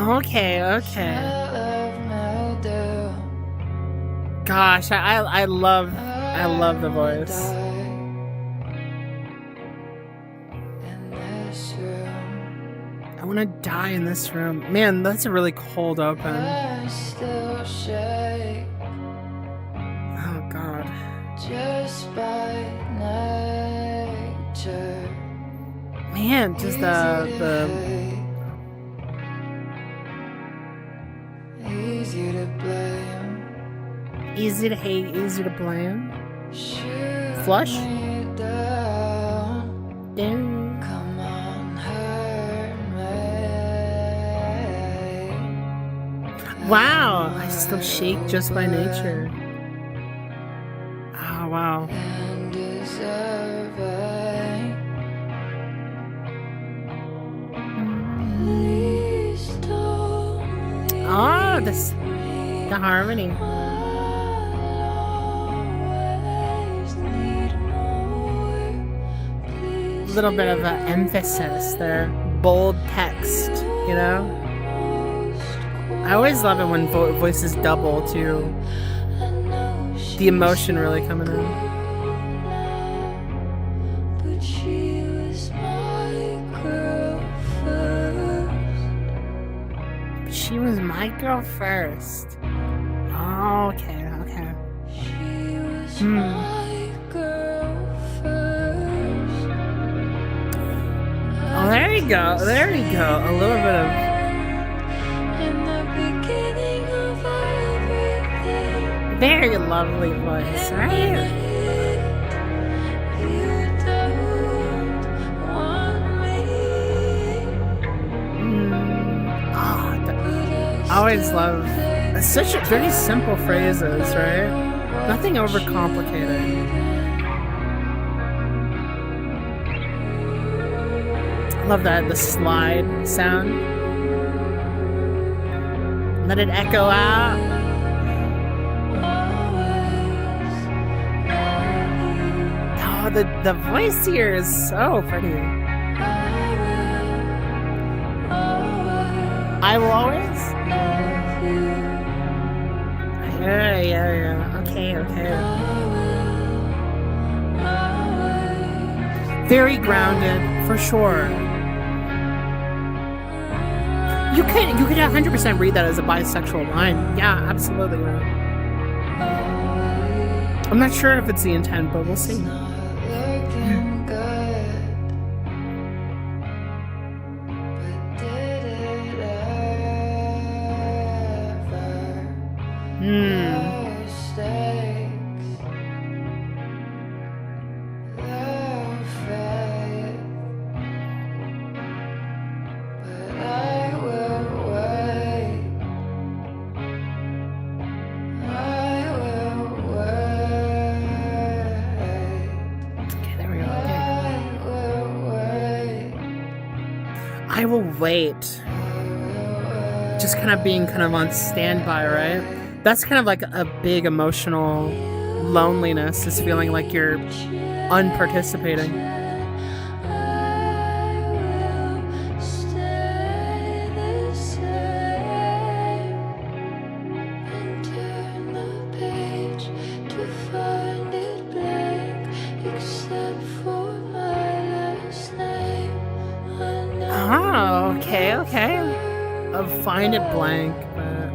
Okay. Gosh, I love the voice. I want to die in this room. Man, that's a really cold open. Oh God. Just by nature. Man, just the easy to blame. Easy to hate, easy to blame. Flush? Down. Come on, hurt me. Wow, I still shake just by nature. Oh, wow. Oh, the harmony. A little bit of an emphasis there. Bold text, you know? I always love it when voices double, too. The emotion really coming in. She was my girl first. Oh, okay. She was my girl first. Oh, there you go. There you go. A little bit of. Very lovely voice, right? I always love such very simple phrases, right? Nothing overcomplicated. I love that, the slide sound. Let it echo out. Oh, the voice here is so pretty. I will always. Yeah. Okay. Very grounded, for sure. You could 100% read that as a bisexual line. Yeah, absolutely right. I'm not sure if it's the intent, but we'll see. I will wait. Just kind of being kind of on standby, right? That's kind of like a big emotional loneliness, is feeling like you're unparticipating. Oh, okay. I'll find it blank, but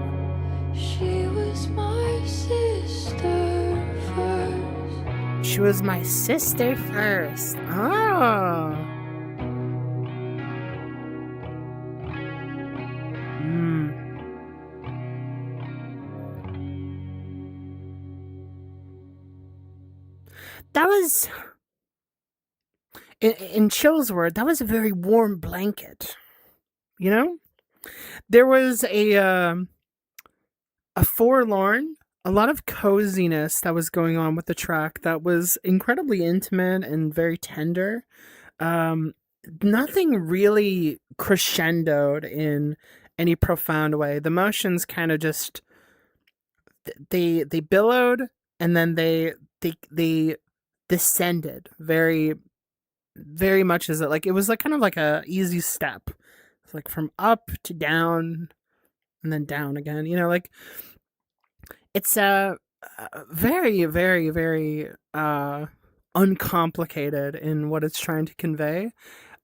She was my sister first. She was my sister first. Oh. That was, in Chill's word, that was a very warm blanket. You know? There was a forlorn, a lot of coziness that was going on with the track that was incredibly intimate and very tender. Nothing really crescendoed in any profound way. The emotions kind of just they billowed, and then they descended very, very much as it was like kind of like a easy step. It's like from up to down and then down again. You know, like it's very, very, very uncomplicated in what it's trying to convey.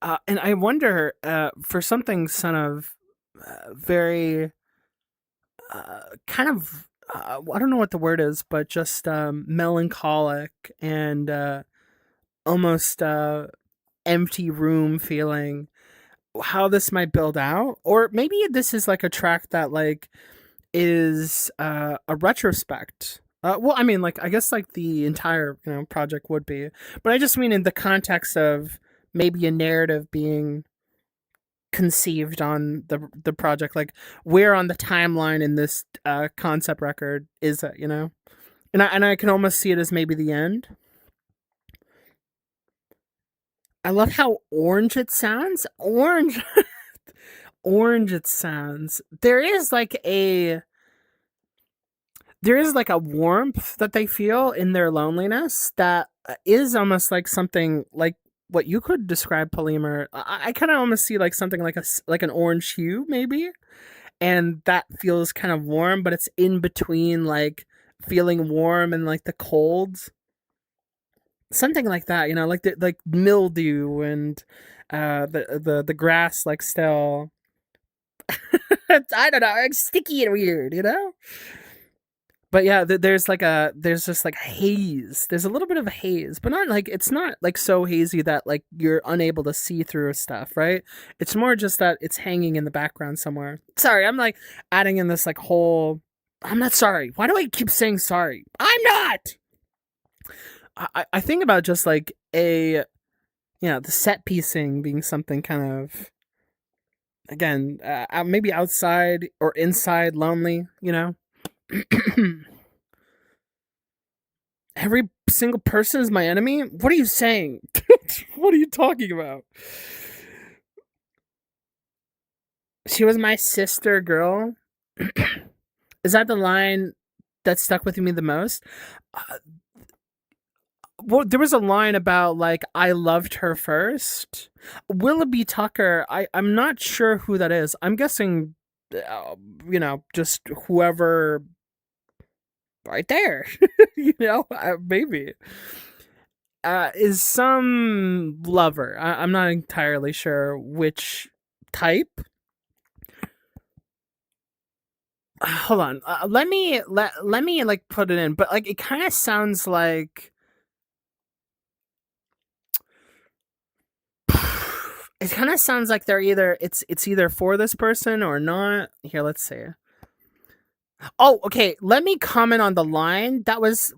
And I wonder, for something sort of very kind of, I don't know what the word is, but just melancholic and almost empty room feeling, how this might build out. Or maybe this is like a track that like is a retrospect. Well, I mean, like, I guess like the entire, project would be, but I just mean in the context of maybe a narrative being conceived on the project, like where on the timeline in this concept record is it, and I can almost see it as maybe the end. I love how orange it sounds. Orange it sounds. There is like a warmth that they feel in their loneliness that is almost like something like what you could describe, Polymer. I kind of almost see like something like an orange hue maybe, and that feels kind of warm, but it's in between like feeling warm and like the colds. Something like that, like mildew and the grass like still I don't know, like sticky and weird, But yeah, there's just like haze. There's a little bit of a haze, but not like it's not like so hazy that like you're unable to see through stuff, right? It's more just that it's hanging in the background somewhere. Sorry, I'm like adding in this like whole. I'm not sorry. Why do I keep saying sorry? I'm not. I think about just like the set piecing being something kind of again maybe outside or inside lonely, Every single person is my enemy? What are you saying? What are you talking about? She was my sister girl. Is that the line that stuck with me the most? Uh, well, there was a line about like I loved her first. Willoughby Tucker. I'm not sure who that is. I'm guessing, just whoever right there. Maybe is some lover. I'm not entirely sure which type. Hold on. Let me like put it in, but like it kind of sounds like it kind of sounds like they're either it's either for this person or not. Here, let's see. Oh, okay. Let me comment on the line that was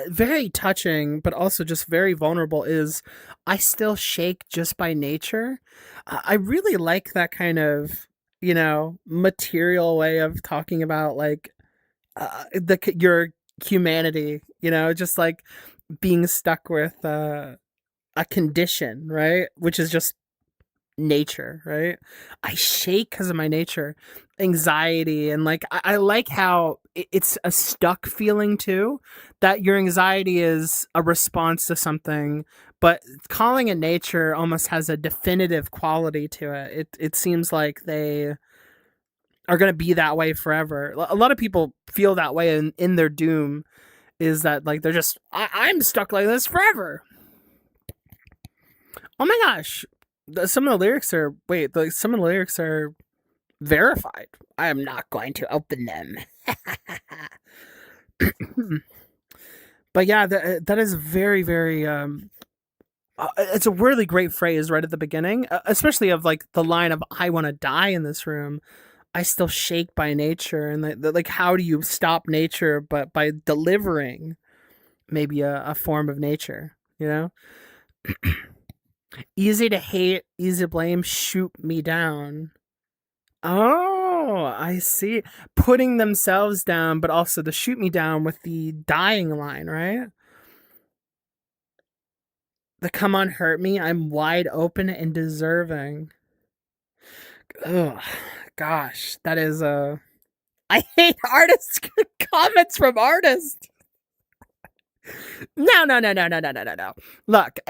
very touching, but also just very vulnerable. Is I still shake just by nature. I really like that kind of material way of talking about like your humanity. Just like being stuck with a condition, right? Which is just nature, right? I shake because of my nature, anxiety, and like I like how it's a stuck feeling too. That your anxiety is a response to something, but calling it nature almost has a definitive quality to it. It seems like they are going to be that way forever. A lot of people feel that way in their doom. Is that like they're just I'm stuck like this forever. Oh my gosh. Some of the lyrics are some of the lyrics are verified. I am not going to open them. But yeah, that is very, very it's a really great phrase right at the beginning, especially of like the line of I want to die in this room. I still shake by nature, and like how do you stop nature but by delivering maybe a form of nature, Easy to hate, easy to blame, shoot me down. Oh, I see. Putting themselves down, but also the shoot me down with the dying line, right? The come on, hurt me. I'm wide open and deserving. Ugh, gosh, that is I hate artists. Comments from artists. No, no, no, no, no, no, no, no, no. Look,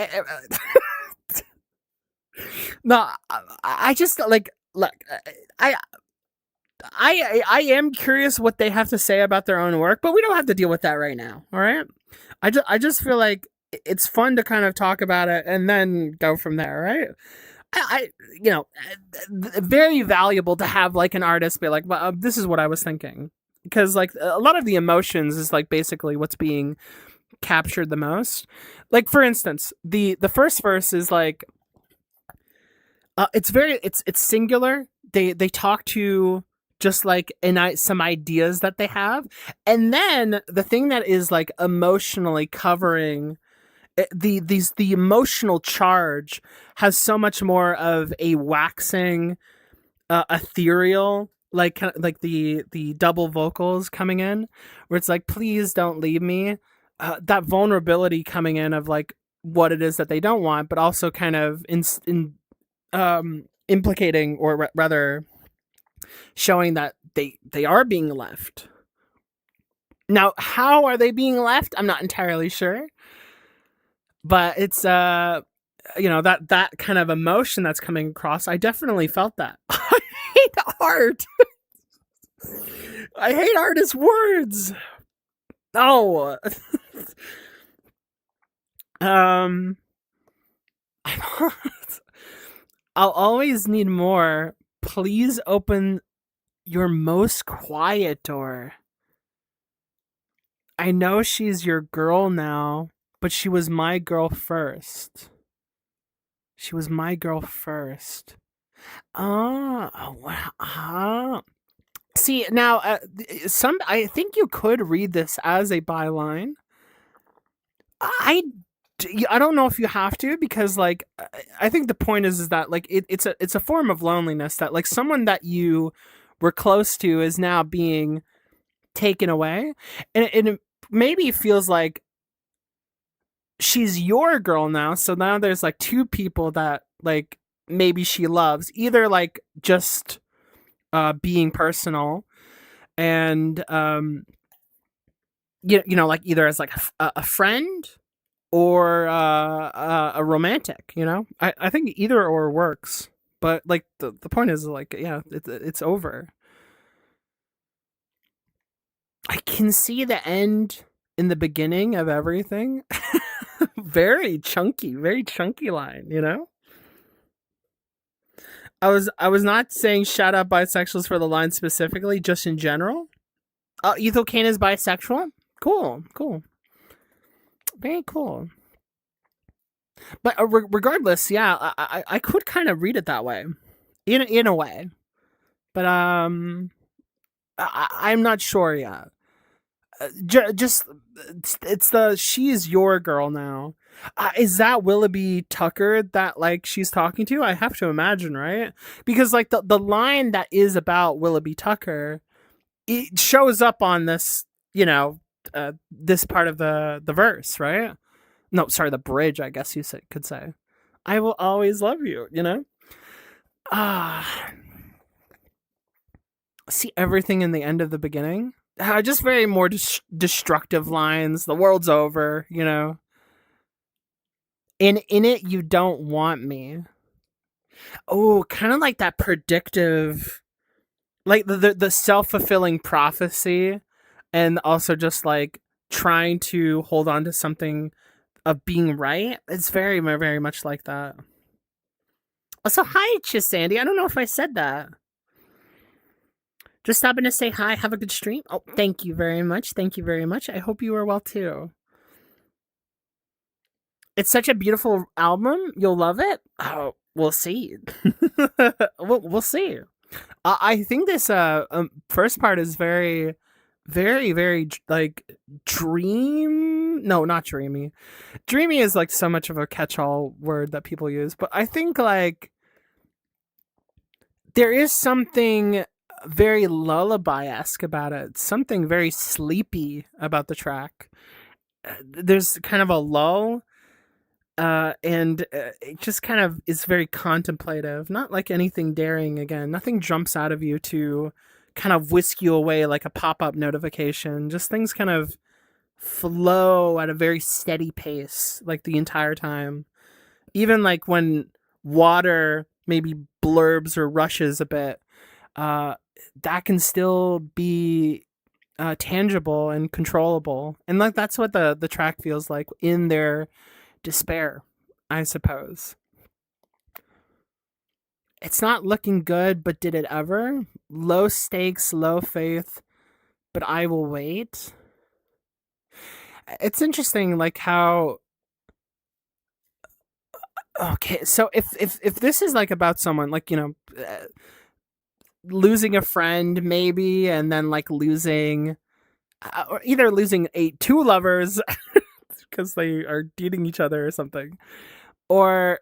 no, I just like look. I am curious what they have to say about their own work, but we don't have to deal with that right now. All right. I just feel like it's fun to kind of talk about it and then go from there. Right. I very valuable to have like an artist be like, well, this is what I was thinking, because like a lot of the emotions is like basically what's being captured the most. Like for instance, the first verse is like, it's singular. They talk to just like some ideas that they have, and then the thing that is like emotionally covering the emotional charge has so much more of a waxing ethereal, like kind of like the double vocals coming in where it's like please don't leave me, that vulnerability coming in of like what it is that they don't want, but also kind of implicating or rather showing that they are being left. Now how are they being left? I'm not entirely sure, but it's that kind of emotion that's coming across. I definitely felt that. I hate art. I hate artists' words. Oh. I'll always need more. Please open your most quiet door. I know she's your girl now, but she was my girl first. She was my girl first. Oh, wow. See, now, I think you could read this as a byline. I don't know if you have to, because like I think the point is that like it's a form of loneliness, that like someone that you were close to is now being taken away, and it maybe feels like she's your girl now. So now there's like two people that like maybe she loves, either like just being personal, and you know, like either as like a friend or a romantic. You know, I think either or works. But like the point is like, yeah, it's over. I can see the end in the beginning of everything. Very chunky line, you know? I was not saying shout out bisexuals for the line specifically, just in general. Ethel Cain is bisexual. Cool. Very cool. But regardless, yeah, I could kind of read it that way, in a way. But I'm not sure yet. Just it's the she's your girl now. Is that Willoughby Tucker that like she's talking to? I have to imagine, right? Because like the line that is about Willoughby Tucker, it shows up on this, you know, this part of the verse, right? No, sorry, the bridge, I guess you could say. I will always love you, you know? See everything in the end of the beginning? Just very more destructive lines. The world's over, you know? In it, you don't want me. Oh, kind of like that predictive, like the self-fulfilling prophecy, and also just like trying to hold on to something of being right. It's very, very much like that. Also, hi, Chisandy. I don't know if I said that. Just stopping to say hi. Have a good stream. Oh, thank you very much. Thank you very much. I hope you are well too. It's such a beautiful album. You'll love it. Oh, we'll see. we'll see. I think this first part is very, very, very like no, not dreamy. Dreamy is like so much of a catch-all word that people use, but I think like there is something very lullaby-esque about it. Something very sleepy about the track. There's kind of a lull, and it just kind of is very contemplative. Not like anything daring. Again, nothing jumps out of you to kind of whisk you away like a pop-up notification. Just things kind of flow at a very steady pace, like the entire time. Even like when water maybe blurbs or rushes a bit, that can still be tangible and controllable. And like that's what the track feels like in their despair, I suppose. It's not looking good, but did it ever? Low stakes, low faith, but I will wait. It's interesting, like how. Okay, so if this is like about someone, like, you know, losing a friend maybe, and then like losing, or either losing two lovers because they are dating each other or something, or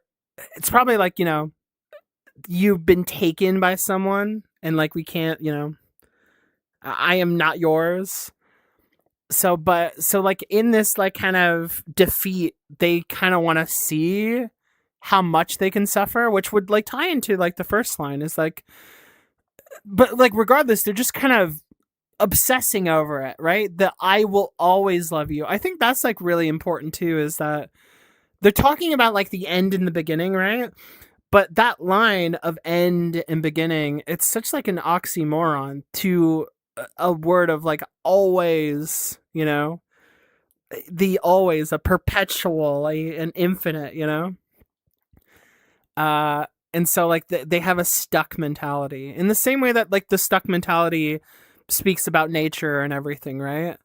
it's probably like, you know, you've been taken by someone and like we can't, you know, I am not yours. So like in this like kind of defeat, they kind of want to see how much they can suffer, which would like tie into like the first line is like, but like regardless, they're just kind of obsessing over it, right? The I will always love you. I think that's like really important too, is that they're talking about like the end and the beginning, right? But that line of end and beginning, it's such like an oxymoron to a word of like always, you know, the always, a perpetual, an infinite, you know? And so like they have a stuck mentality in the same way that like the stuck mentality speaks about nature and everything, right?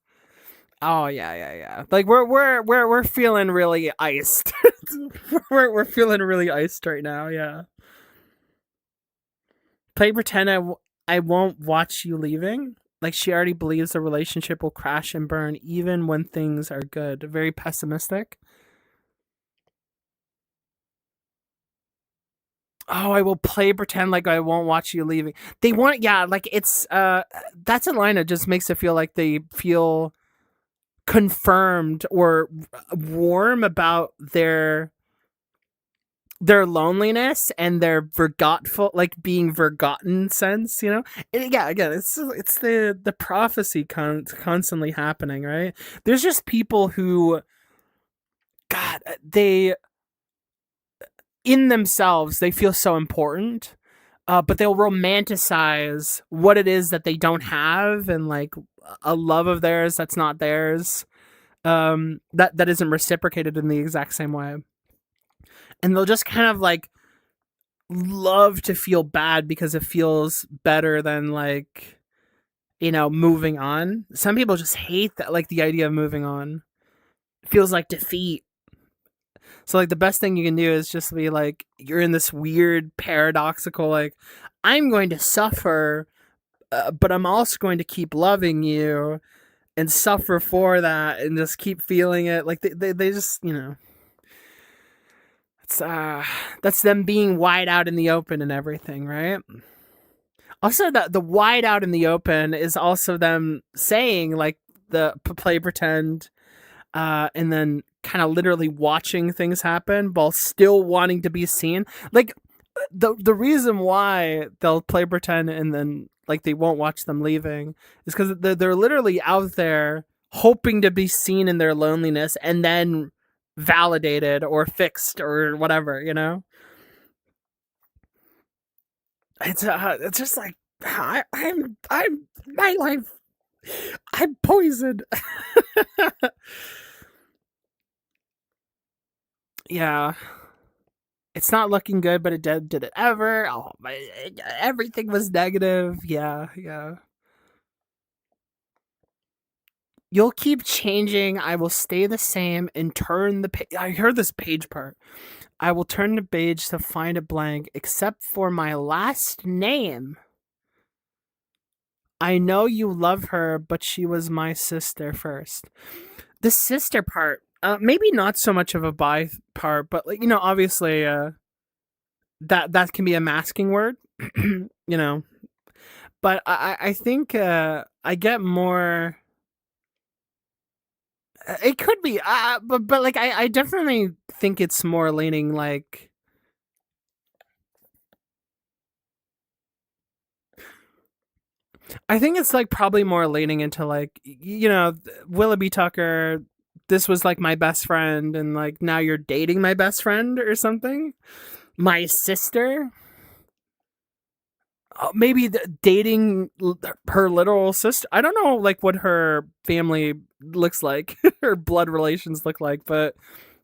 Oh yeah. Like we're feeling really iced. we're feeling really iced right now. Yeah. Play pretend I won't watch you leaving. Like she already believes the relationship will crash and burn even when things are good. Very pessimistic. Oh, I will play pretend like I won't watch you leaving. They want, yeah, like it's that's a line that just makes it feel like they feel confirmed or warm about their loneliness and their forgetful, like being forgotten sense, you know. And yeah, again, it's the prophecy constantly happening, right? There's just people who, God, they in themselves they feel so important, but they'll romanticize what it is that they don't have, and like a love of theirs that's not theirs, that isn't reciprocated in the exact same way, and they'll just kind of like love to feel bad because it feels better than like, you know, moving on. Some people just hate that, like the idea of moving on. It feels like defeat. So like the best thing you can do is just be like, you're in this weird paradoxical like, I'm going to suffer, but I'm also going to keep loving you and suffer for that and just keep feeling it. Like they just, you know, it's that's them being wide out in the open and everything, right? Also, the wide out in the open is also them saying like the play pretend, and then kind of literally watching things happen while still wanting to be seen. Like the reason why they'll play pretend and then like they won't watch them leaving is because they're literally out there hoping to be seen in their loneliness and then validated or fixed or whatever, you know. It's just like I'm my life. I'm poisoned. Yeah, it's not looking good, but it did it ever. Oh my, everything was negative. Yeah. You'll keep changing. I will stay the same and turn the page. I heard this page part. I will turn the page to find it blank, except for my last name. I know you love her, but she was my sister first. The sister part, maybe not so much of a bi part, but like, you know, obviously, that can be a masking word, you know. But I think I get more. It could be, but like I definitely think it's more leaning like. I think it's like probably more leaning into like, you know, Willoughby Tucker. This was like my best friend, and like now you're dating my best friend or something. My sister. Maybe dating her literal sister. I don't know like what her family looks like, her blood relations look like, but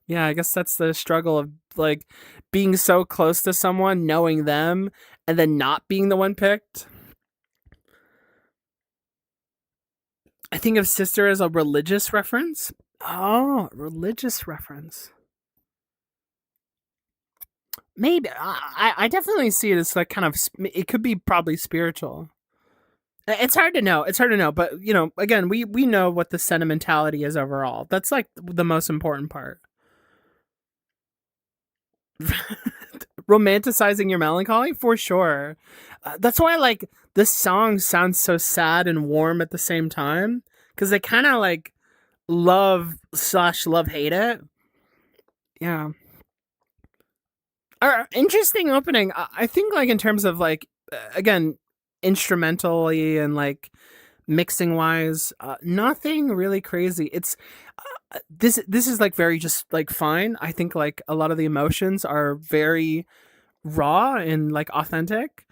yeah, I guess that's the struggle of like being so close to someone, knowing them, and then not being the one picked. I think of sister as a religious reference. Oh, religious reference. Maybe I definitely see it as like kind of it could be probably spiritual. It's hard to know. It's hard to know, but you know, again, we know what the sentimentality is overall. That's like the most important part. Romanticizing your melancholy for sure. That's why like this song sounds so sad and warm at the same time because they kind of like love hate it. Yeah. Interesting opening. I think like in terms of like again instrumentally and like mixing wise, nothing really crazy. It's this is like very just like fine. I think like a lot of the emotions are very raw and like authentic,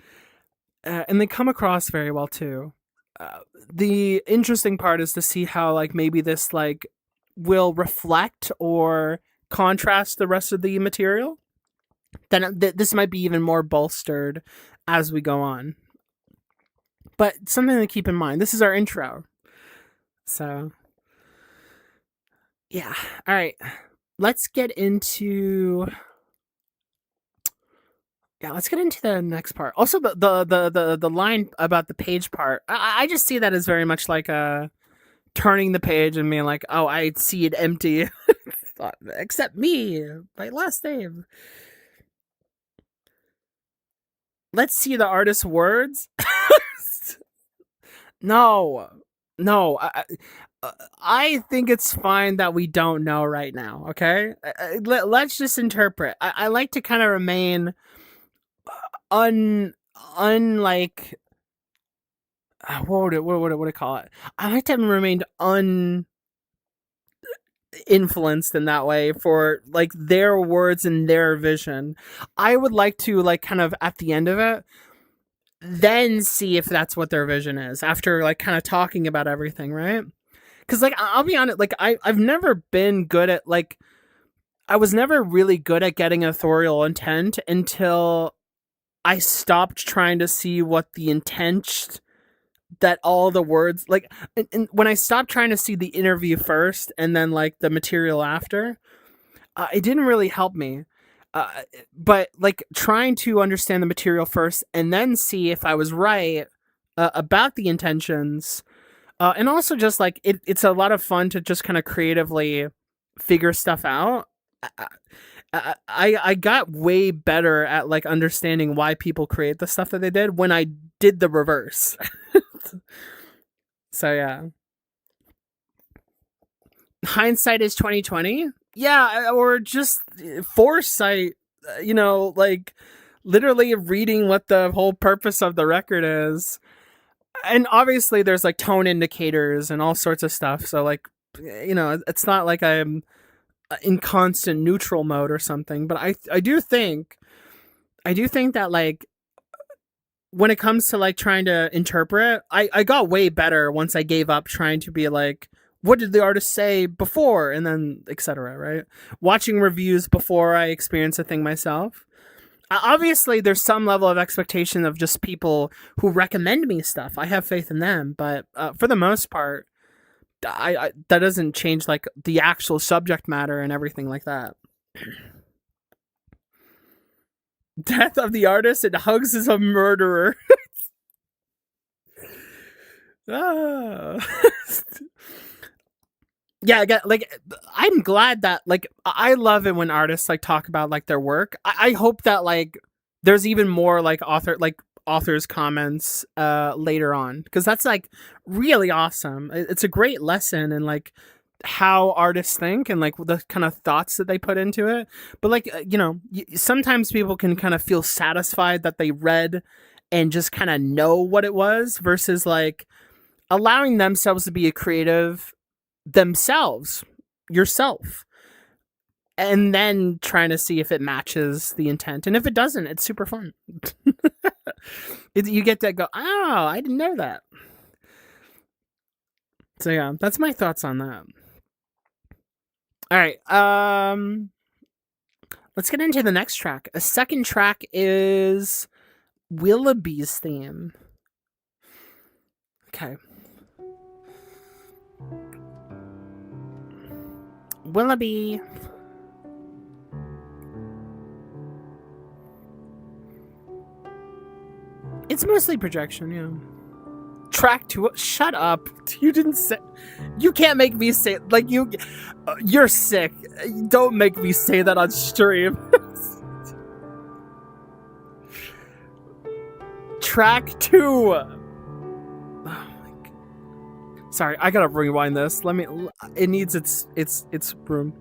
and they come across very well too. Uh, the interesting part is to see how like maybe this like will reflect or contrast the rest of the material. Then this might be even more bolstered as we go on. But something to keep in mind. This is our intro, so Yeah. All right. Let's get into the next part. Also, the line about the page part. I just see that as very much like turning the page and being like, oh, I see it empty, except me, my last name. Let's see the artist's words. No, no. I think it's fine that we don't know right now. Okay, let's just interpret. I like to kind of remain unlike what would I call it? I like to remain uninfluenced in that way for like their words and their vision. I would like to like kind of at the end of it then see if that's what their vision is after like kind of talking about everything, right? Because like I'll be honest, like I've never been good at like I was never really good at getting authorial intent until I stopped trying to see what the intent that all the words like and when I stopped trying to see the interview first and then like the material after, it didn't really help me. But like trying to understand the material first and then see if I was right about the intentions, and also just like it's a lot of fun to just kind of creatively figure stuff out. I got way better at like understanding why people create the stuff that they did when I did the reverse. So yeah, hindsight is 2020. Yeah, or just foresight. Like literally reading what the whole purpose of the record is, and obviously there's like tone indicators and all sorts of stuff. So like, it's not like I'm in constant neutral mode or something. But I do think that like when it comes to like trying to interpret, I got way better once I gave up trying to be like, what did the artist say before, and then etc. Right? Watching reviews before I experience a thing myself. Obviously, there's some level of expectation of just people who recommend me stuff. I have faith in them, but for the most part, I that doesn't change like the actual subject matter and everything like that. Death of the artist and Hugz is a murderer. Oh. Yeah, like I'm glad that like I love it when artists like talk about like their work. I hope that like there's even more like authors comments later on, because that's like really awesome. It's a great lesson in like how artists think and like the kind of thoughts that they put into it. But like sometimes people can kind of feel satisfied that they read and just kind of know what it was versus like allowing themselves to be a creative themselves, yourself, and then trying to see if it matches the intent. And if it doesn't, it's super fun. You get to go, oh, I didn't know that. So yeah, that's my thoughts on that. All right, let's get into the next track. A second track is Willoughby's theme. Okay. Willoughby. It's mostly projection, yeah. Track 2. Shut up. You didn't say. You can't make me say. Like, you're sick. Don't make me say that on stream. Track 2. Oh my God. Sorry, I gotta rewind this. It needs its room.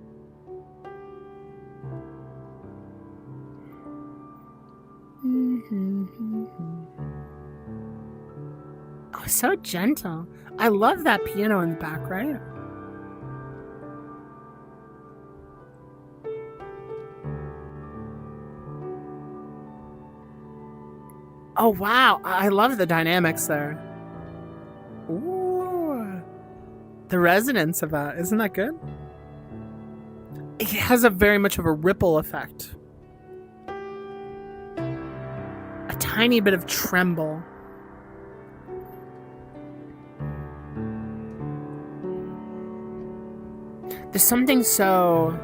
Oh, so gentle. I love that piano in the back, right? Oh, wow. I love the dynamics there. Ooh. The resonance of that. Isn't that good? It has a very much of a ripple effect. A tiny bit of tremble. There's something so...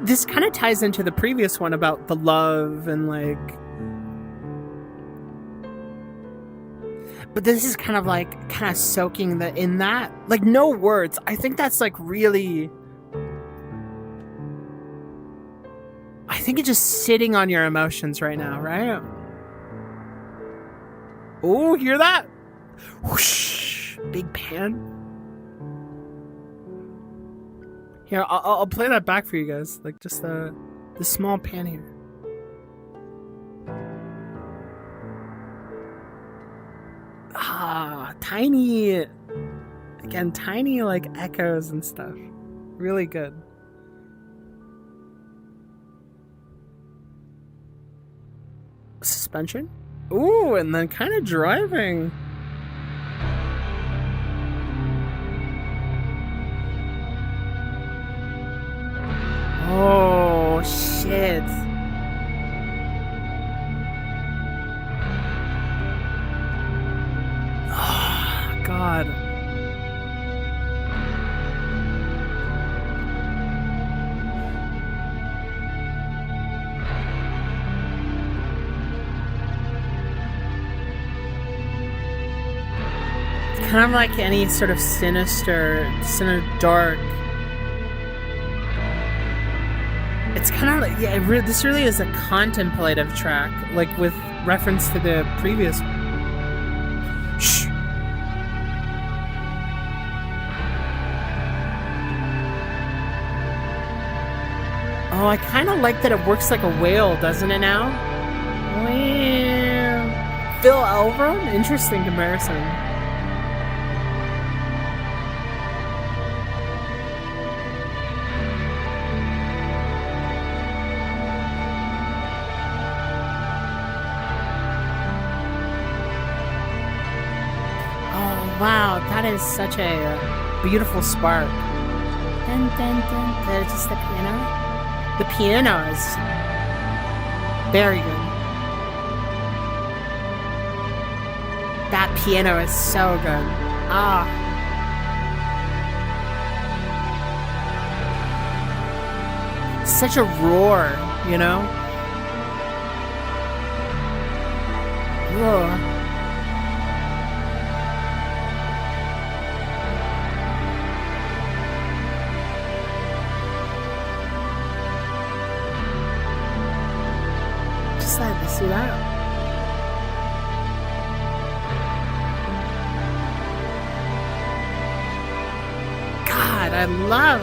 This kind of ties into the previous one about the love and like... But this is kind of soaking in that. Like, no words. I think that's like really... I think it's just sitting on your emotions right now, right? Oh, hear that? Whoosh! Big pan. Here, I'll play that back for you guys. Like, just the small pan here. Ah, tiny... Again, tiny, like, echoes and stuff. Really good. Suspension? Ooh, and then kind of driving. Oh, shit. Oh, God. It's kind of like any sort of sinister dark. It's kind of like, yeah, this really is a contemplative track, like with reference to the previous one. Shh. Oh, I kind of like that it works like a whale, doesn't it now? Wow. Phil Elverum? Interesting comparison. Wow, that is such a beautiful spark. Dun, dun, dun, dun. Just the piano. The piano is very good. That piano is so good. Ah. Such a roar, you know? Whoa. See that? God, I love.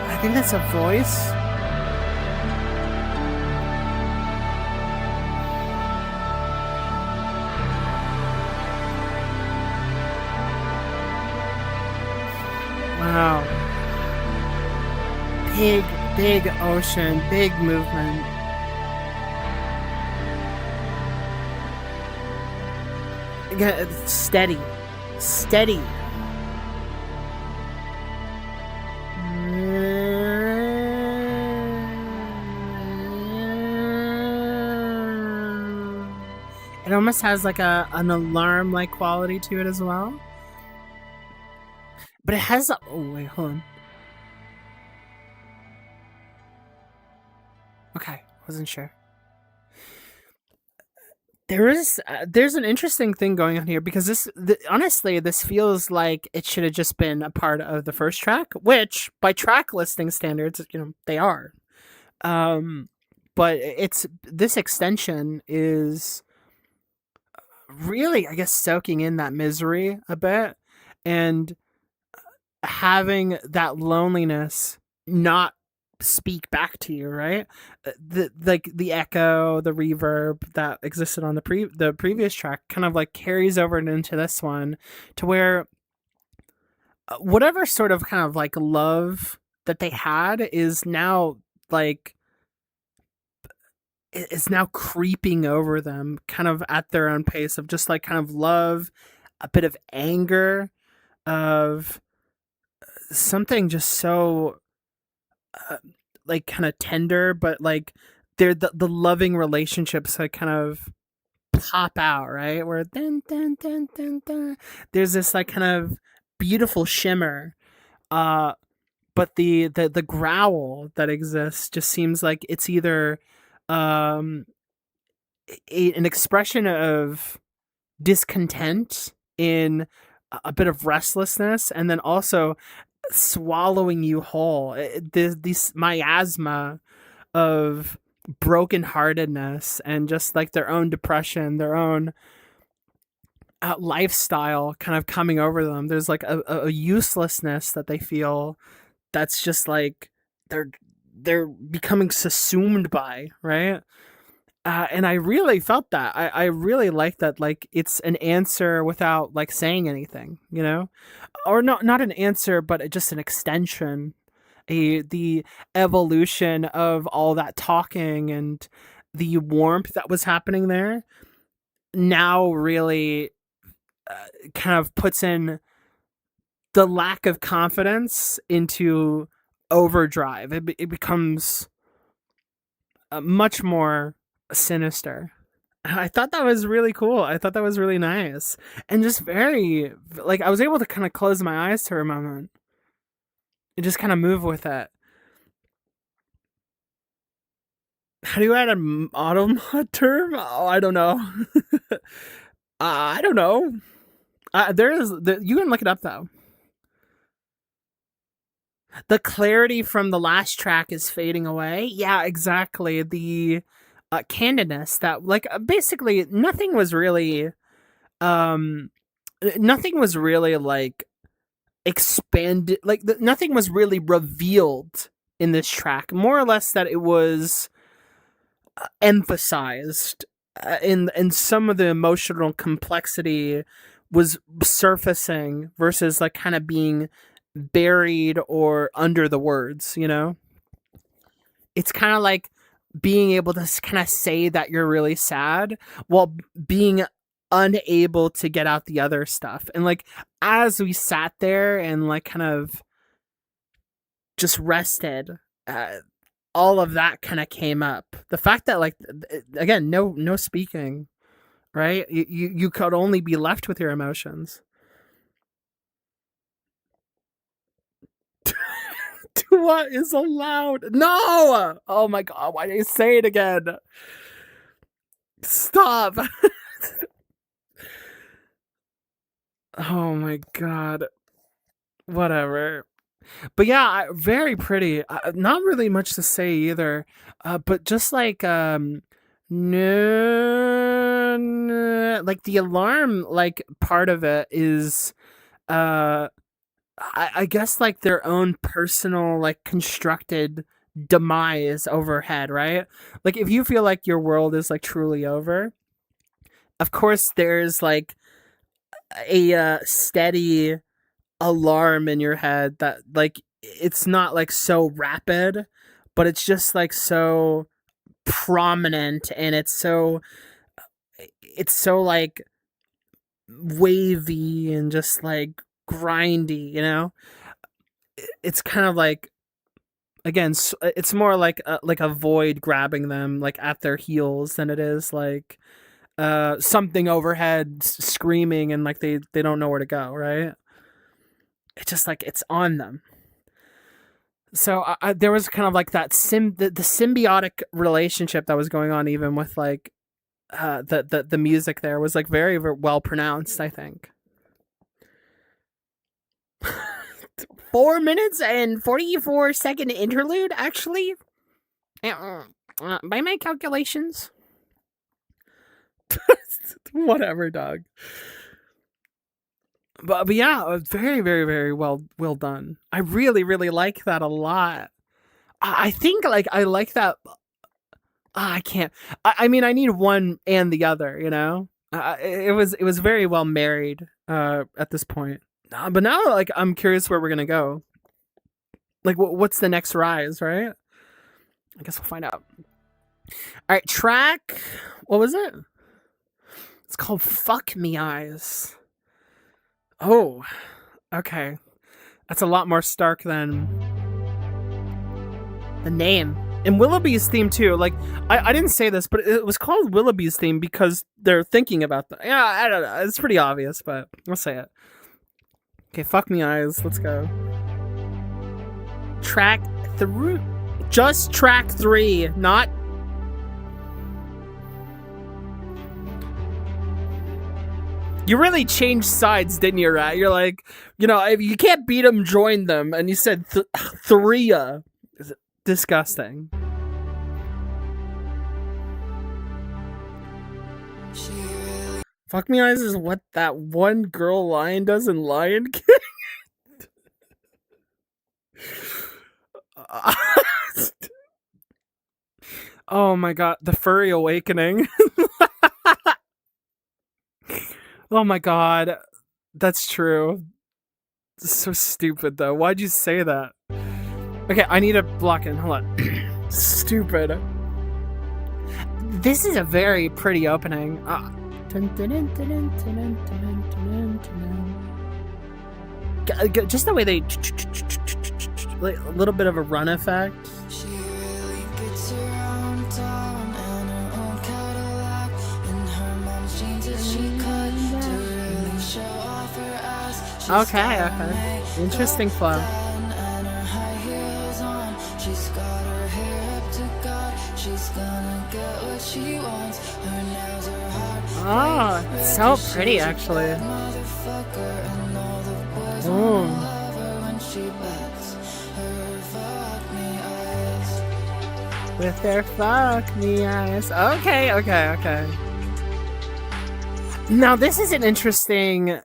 I think that's a voice. Wow. Big ocean, big movement. Again, steady. It almost has like an alarm-like quality to it as well. But it has... Oh, wait, hold on. Okay, wasn't sure. There's an interesting thing going on here because honestly, this feels like it should have just been a part of the first track, which by track listing standards, they are. But this extension is really, I guess, soaking in that misery a bit and having that loneliness not speak back to you, right? The echo, the reverb that existed on the previous track kind of like carries over into this one to where whatever sort of kind of like love that they had is now like it's now creeping over them kind of at their own pace of just like kind of love, a bit of anger, of something just so like kind of tender, but like they're the loving relationships that kind of pop out, right? Where dun, dun, dun, dun, dun. There's this like kind of beautiful shimmer, but the growl that exists just seems like it's either um an expression of discontent in a bit of restlessness, and then also swallowing you whole. This miasma of brokenheartedness and just like their own depression, their own lifestyle kind of coming over them. There's like a uselessness that they feel that's just like they're becoming subsumed by, right? And I really felt that. I really like that. Like it's an answer without like saying anything, you know, or not an answer, but just an extension, the evolution of all that talking and the warmth that was happening there. Now really kind of puts in the lack of confidence into overdrive. It becomes much more sinister. I thought that was really cool. I thought that was really nice. And just very, like, I was able to kind of close my eyes for a moment and just kind of move with it. How do you add an auto mod term? Oh, I don't know. I don't know. You can look it up though. The clarity from the last track is fading away. Yeah, exactly. The candidness that like basically nothing was really like expanded, like nothing was really revealed in this track. More or less that it was emphasized in some of the emotional complexity was surfacing versus like kind of being buried or under the words, you know? It's kind of like being able to kind of say that you're really sad while being unable to get out the other stuff. And like as we sat there and like kind of just rested, all of that kind of came up. The fact that like again, no speaking, right? You could only be left with your emotions. What is allowed? No! Oh my god, why did you say it again? Stop! Oh my god. Whatever. But yeah, very pretty. Not really much to say either. But just like no, like the alarm like part of it is I guess like their own personal like constructed demise overhead, right? Like if you feel like your world is like truly over, of course there's like a steady alarm in your head that like it's not like so rapid, but it's just like so prominent and it's so like wavy and just like grindy, you know? It's kind of like again, it's more like a void grabbing them like at their heels than it is like something overhead screaming and like they don't know where to go, right? It's just like it's on them. So there was kind of like that the symbiotic relationship that was going on even with like the music there was like very, very well pronounced, I think. 4 minutes and 44-second interlude, actually. By my calculations. Whatever, dog. But yeah, very, very, very well done. I really, really like that a lot. I think like I like that. I can't. I mean, I need one and the other. You know, it was very well married at this point. But now, like, I'm curious where we're gonna go. Like, what's the next rise, right? I guess we'll find out. All right, track. What was it? It's called "Fuck Me Eyes." Oh, okay. That's a lot more stark than the name. And Willoughby's theme too. Like I didn't say this, but it was called Willoughby's theme because they're thinking about that. Yeah, I don't know. It's pretty obvious, but I'll say it. Okay, fuck me eyes. Let's go. Track 3. Just track 3, not. You really changed sides, didn't you, Rat? You're like, if you can't beat them, join them. And you said 3. Is it disgusting? Fuck me eyes is what that one girl lion does in Lion King. Oh my god, the furry awakening. Oh my god, that's true. It's so stupid though. Why'd you say that? Okay, I need a block in. Hold on. Stupid. This is a very pretty opening. Just the way they, like a little bit of a run effect. She really gets around town in her own Cadillac, in her mom's jeans that she cut to really show off her ass. She's Okay. Interesting flow. and her high heels on. She's got her hair up to God. She's gonna get what she wants. Her nails are hard. Oh, it's so pretty actually. Motherfucker, and all the boys Ooh. wanna love her when she bets her fuck me eyes. With their fuck me eyes. Okay. Now this is an interesting,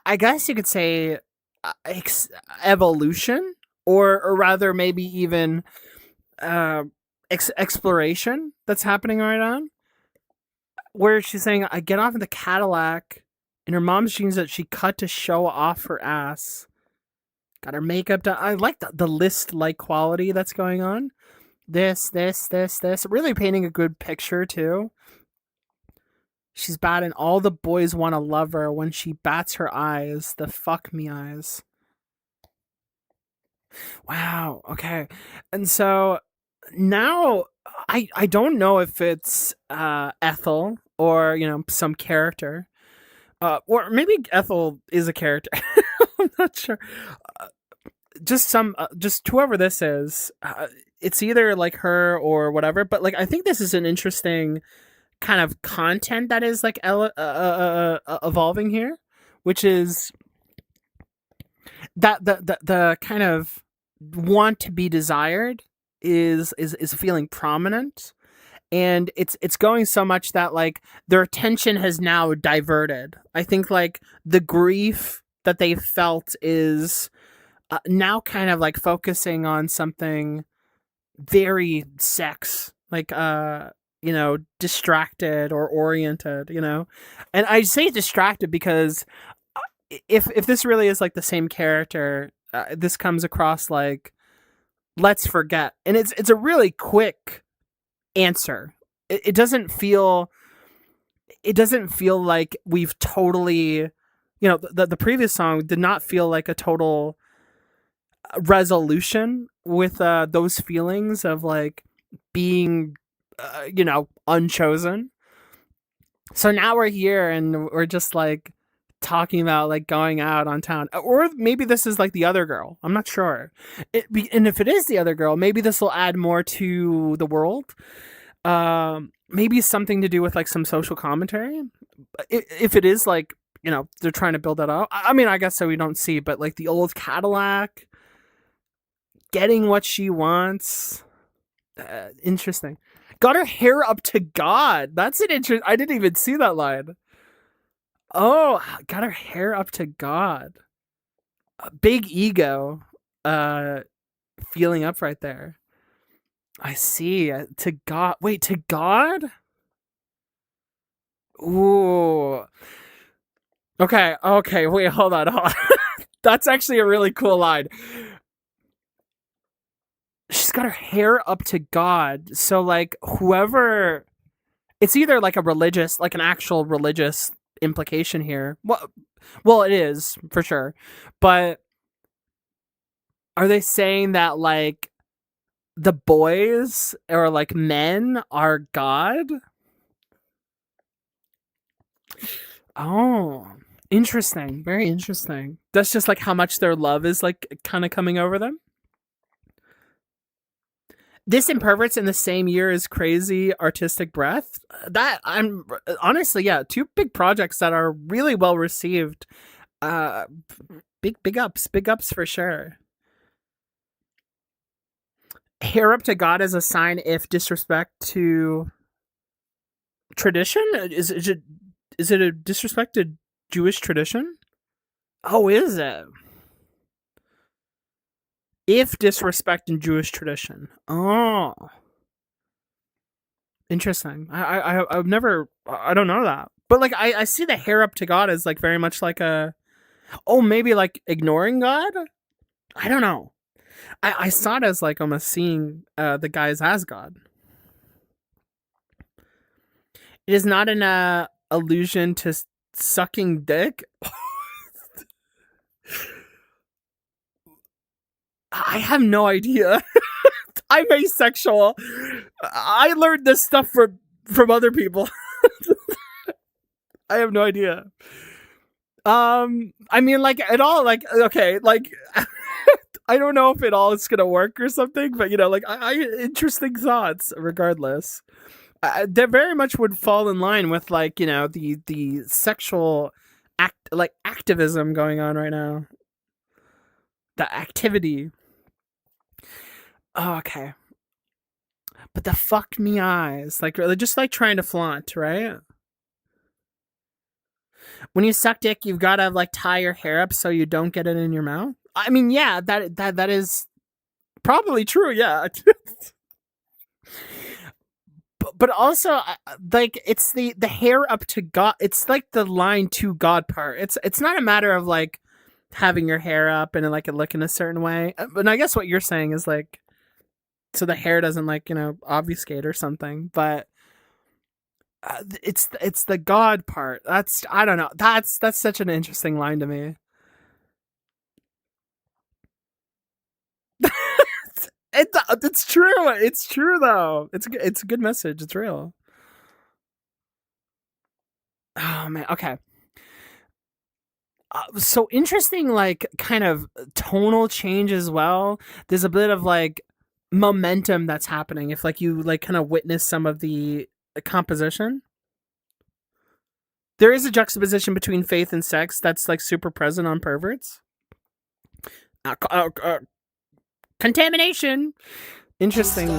I guess you could say, evolution, or rather maybe even exploration that's happening right on. Where she's saying, I get off in the Cadillac in her mom's jeans that she cut to show off her ass. Got her makeup done. I like the list-like quality that's going on. This. Really painting a good picture, too. She's bad and all the boys want to love her when she bats her eyes. The fuck me eyes. Wow, okay. And so now I don't know if it's Ethel or some character, or maybe Ethel is a character. I'm not sure. Just whoever this is. It's either like her or whatever. But like I think this is an interesting kind of content that is like evolving here, which is that the kind of want to be desired is feeling prominent, and it's going so much that like their attention has now diverted. I think like the grief that they felt is now kind of like focusing on something very sex, like distracted or oriented, and I say distracted because if this really is like the same character, this comes across like let's forget, and it's a really quick answer. It doesn't feel like we've totally, the previous song did not feel like a total resolution with those feelings of like being unchosen. So now we're here and we're just like talking about like going out on town, or maybe this is like the other girl. I'm not sure. And if it is the other girl, maybe this will add more to the world. Maybe something to do with like some social commentary. If it is like they're trying to build that up. I mean, I guess so. We don't see, but like the old Cadillac, getting what she wants. Interesting. Got her hair up to God. That's an interesting. I didn't even see that line. Oh, got her hair up to God. A big ego feeling up right there. I see. To God. Wait, to God? Ooh. Okay, wait, hold on. That's actually a really cool line. She's got her hair up to God. So like whoever, it's either like a religious, like an actual religious implication here. Well, it is for sure. But are they saying that like the boys or like men are God. Oh, interesting. Very interesting. That's just like how much their love is like kind of coming over them. This and Perverts in the same year as Crazy Artistic Breath. That I'm honestly, yeah, two big projects that are really well received. Big ups for sure. Hair up to God as a sign if disrespect to tradition. Is it a disrespect to Jewish tradition? Oh, is it? If disrespect in Jewish tradition. Oh, interesting. I've never. I don't know that, but like I see the hair up to God as like very much like a. Oh, maybe like ignoring God. I don't know. I saw it as like almost seeing the guys as God. It is not an allusion to sucking dick. I have no idea. I'm asexual. I learned this stuff from other people. I have no idea. I mean, like at all, like okay, like I don't know if it all is gonna work or something, but you know, like I interesting thoughts. Regardless, they very much would fall in line with like you know the sexual activism going on right now. The activity. Oh, okay. But the fuck me eyes, like they're just like trying to flaunt, right? When you suck dick, you've got to like tie your hair up so you don't get it in your mouth. I mean, yeah, that is probably true. Yeah, but also like it's the hair up to God. It's like the line to God part. It's not a matter of like having your hair up and like it looking a certain way. But I guess what you're saying is like so the hair doesn't like you know obfuscate or something, but. It's the God part. That's I don't know. That's such an interesting line to me. It's true. It's true though. It's a good message. It's real. Oh man. Okay. So interesting, like kind of tonal change as well. There's a bit of like momentum that's happening if like you like kind of witness some of the composition. There is a juxtaposition between faith and sex that's like super present on Perverts. Contamination. Interesting.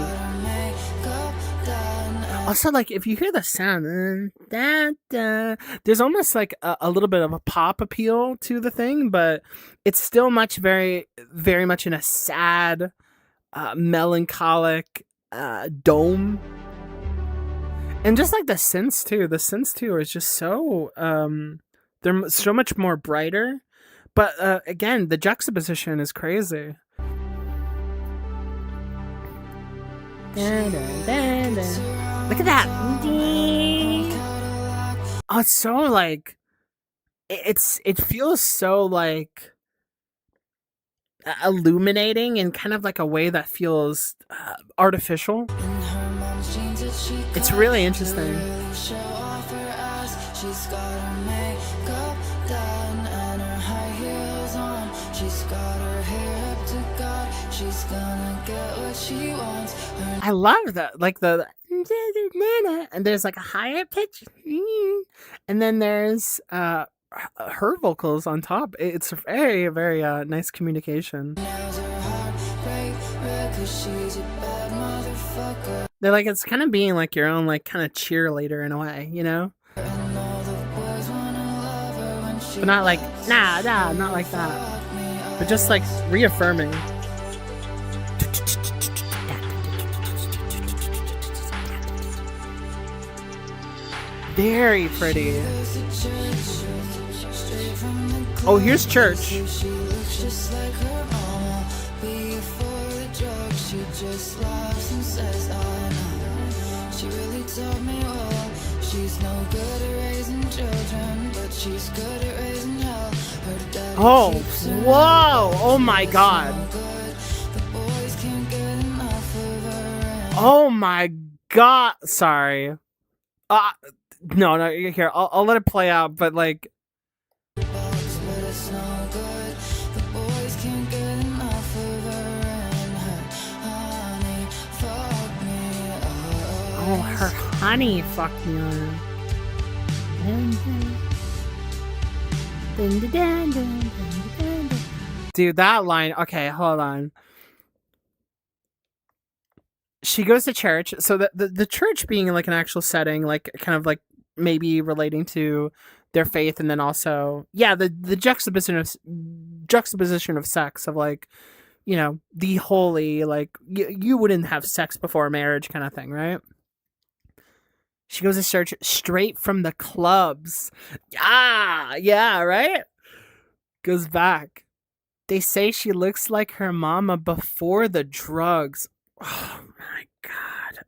Also, like if you hear the sound, there's almost like a little bit of a pop appeal to the thing, but it's still very much in a sad, melancholic dome. And just like the synths too is just so they're so much more brighter. But again, the juxtaposition is crazy. Look at that! Oh, it's so like it feels so like illuminating in kind of like a way that feels artificial. It's really interesting. I love that, like the and there's like a higher pitch, and then there's her vocals on top. It's very nice communication. They're like it's kind of being like your own like kind of cheerleader in a way, you know, but not like nah, not like that, but just like reaffirming. Very pretty. Oh, here's church. Oh, whoa! Oh my God! Oh my god. Sorry. No, here. I'll let it play out, but like, But it's no good. The boys can't get enough of her and her honey fuck me up. oh, her honey fucked me on. Dude, that line. Okay, hold on. She goes to church. So the church being like an actual setting, like kind of like maybe relating to their faith, and then also, yeah, the juxtaposition of sex, of like, you know, the holy, like you wouldn't have sex before marriage kind of thing, right? She goes to church straight from the clubs. Ah, yeah, right? Goes back. They say she looks like her mama before the drugs. Oh my god.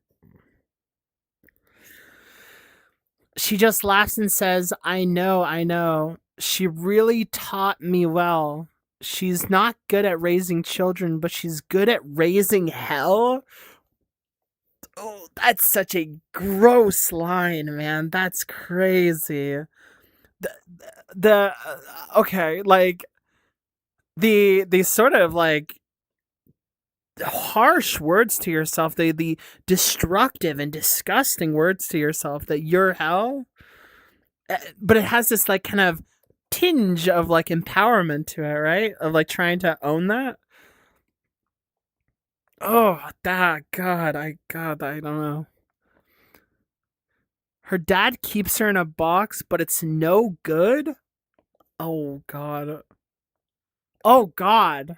She just laughs and says, I know. She really taught me well. She's not good at raising children, but she's good at raising hell. Oh, that's such a gross line, man. That's crazy. Okay, like the sort of like harsh words to yourself, the destructive and disgusting words to yourself, that you're hell, but it has this like kind of tinge of like empowerment to it, right? Of like trying to own that. Oh, that God, I don't know. Her dad keeps her in a box, but it's no good. Oh God. Oh God.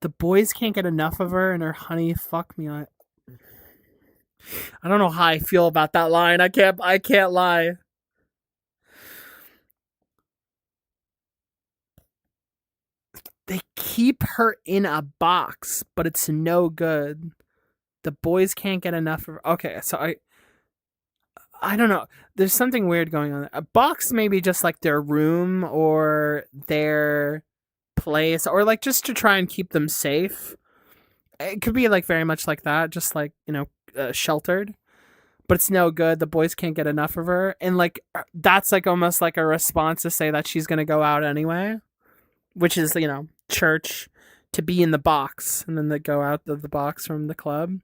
The boys can't get enough of her, and her honey fuck me on. I don't know how I feel about that line. I can't lie. They keep her in a box, but it's no good. The boys can't get enough of her. Okay, so I don't know. There's something weird going on. A box maybe just like their room or their place, or like just to try and keep them safe. It could be like very much like that, just like, you know, sheltered. But it's no good. The boys can't get enough of her, and like that's like almost like a response to say that she's gonna go out anyway, which is, you know, church, to be in the box, and then they go out of the box from the club.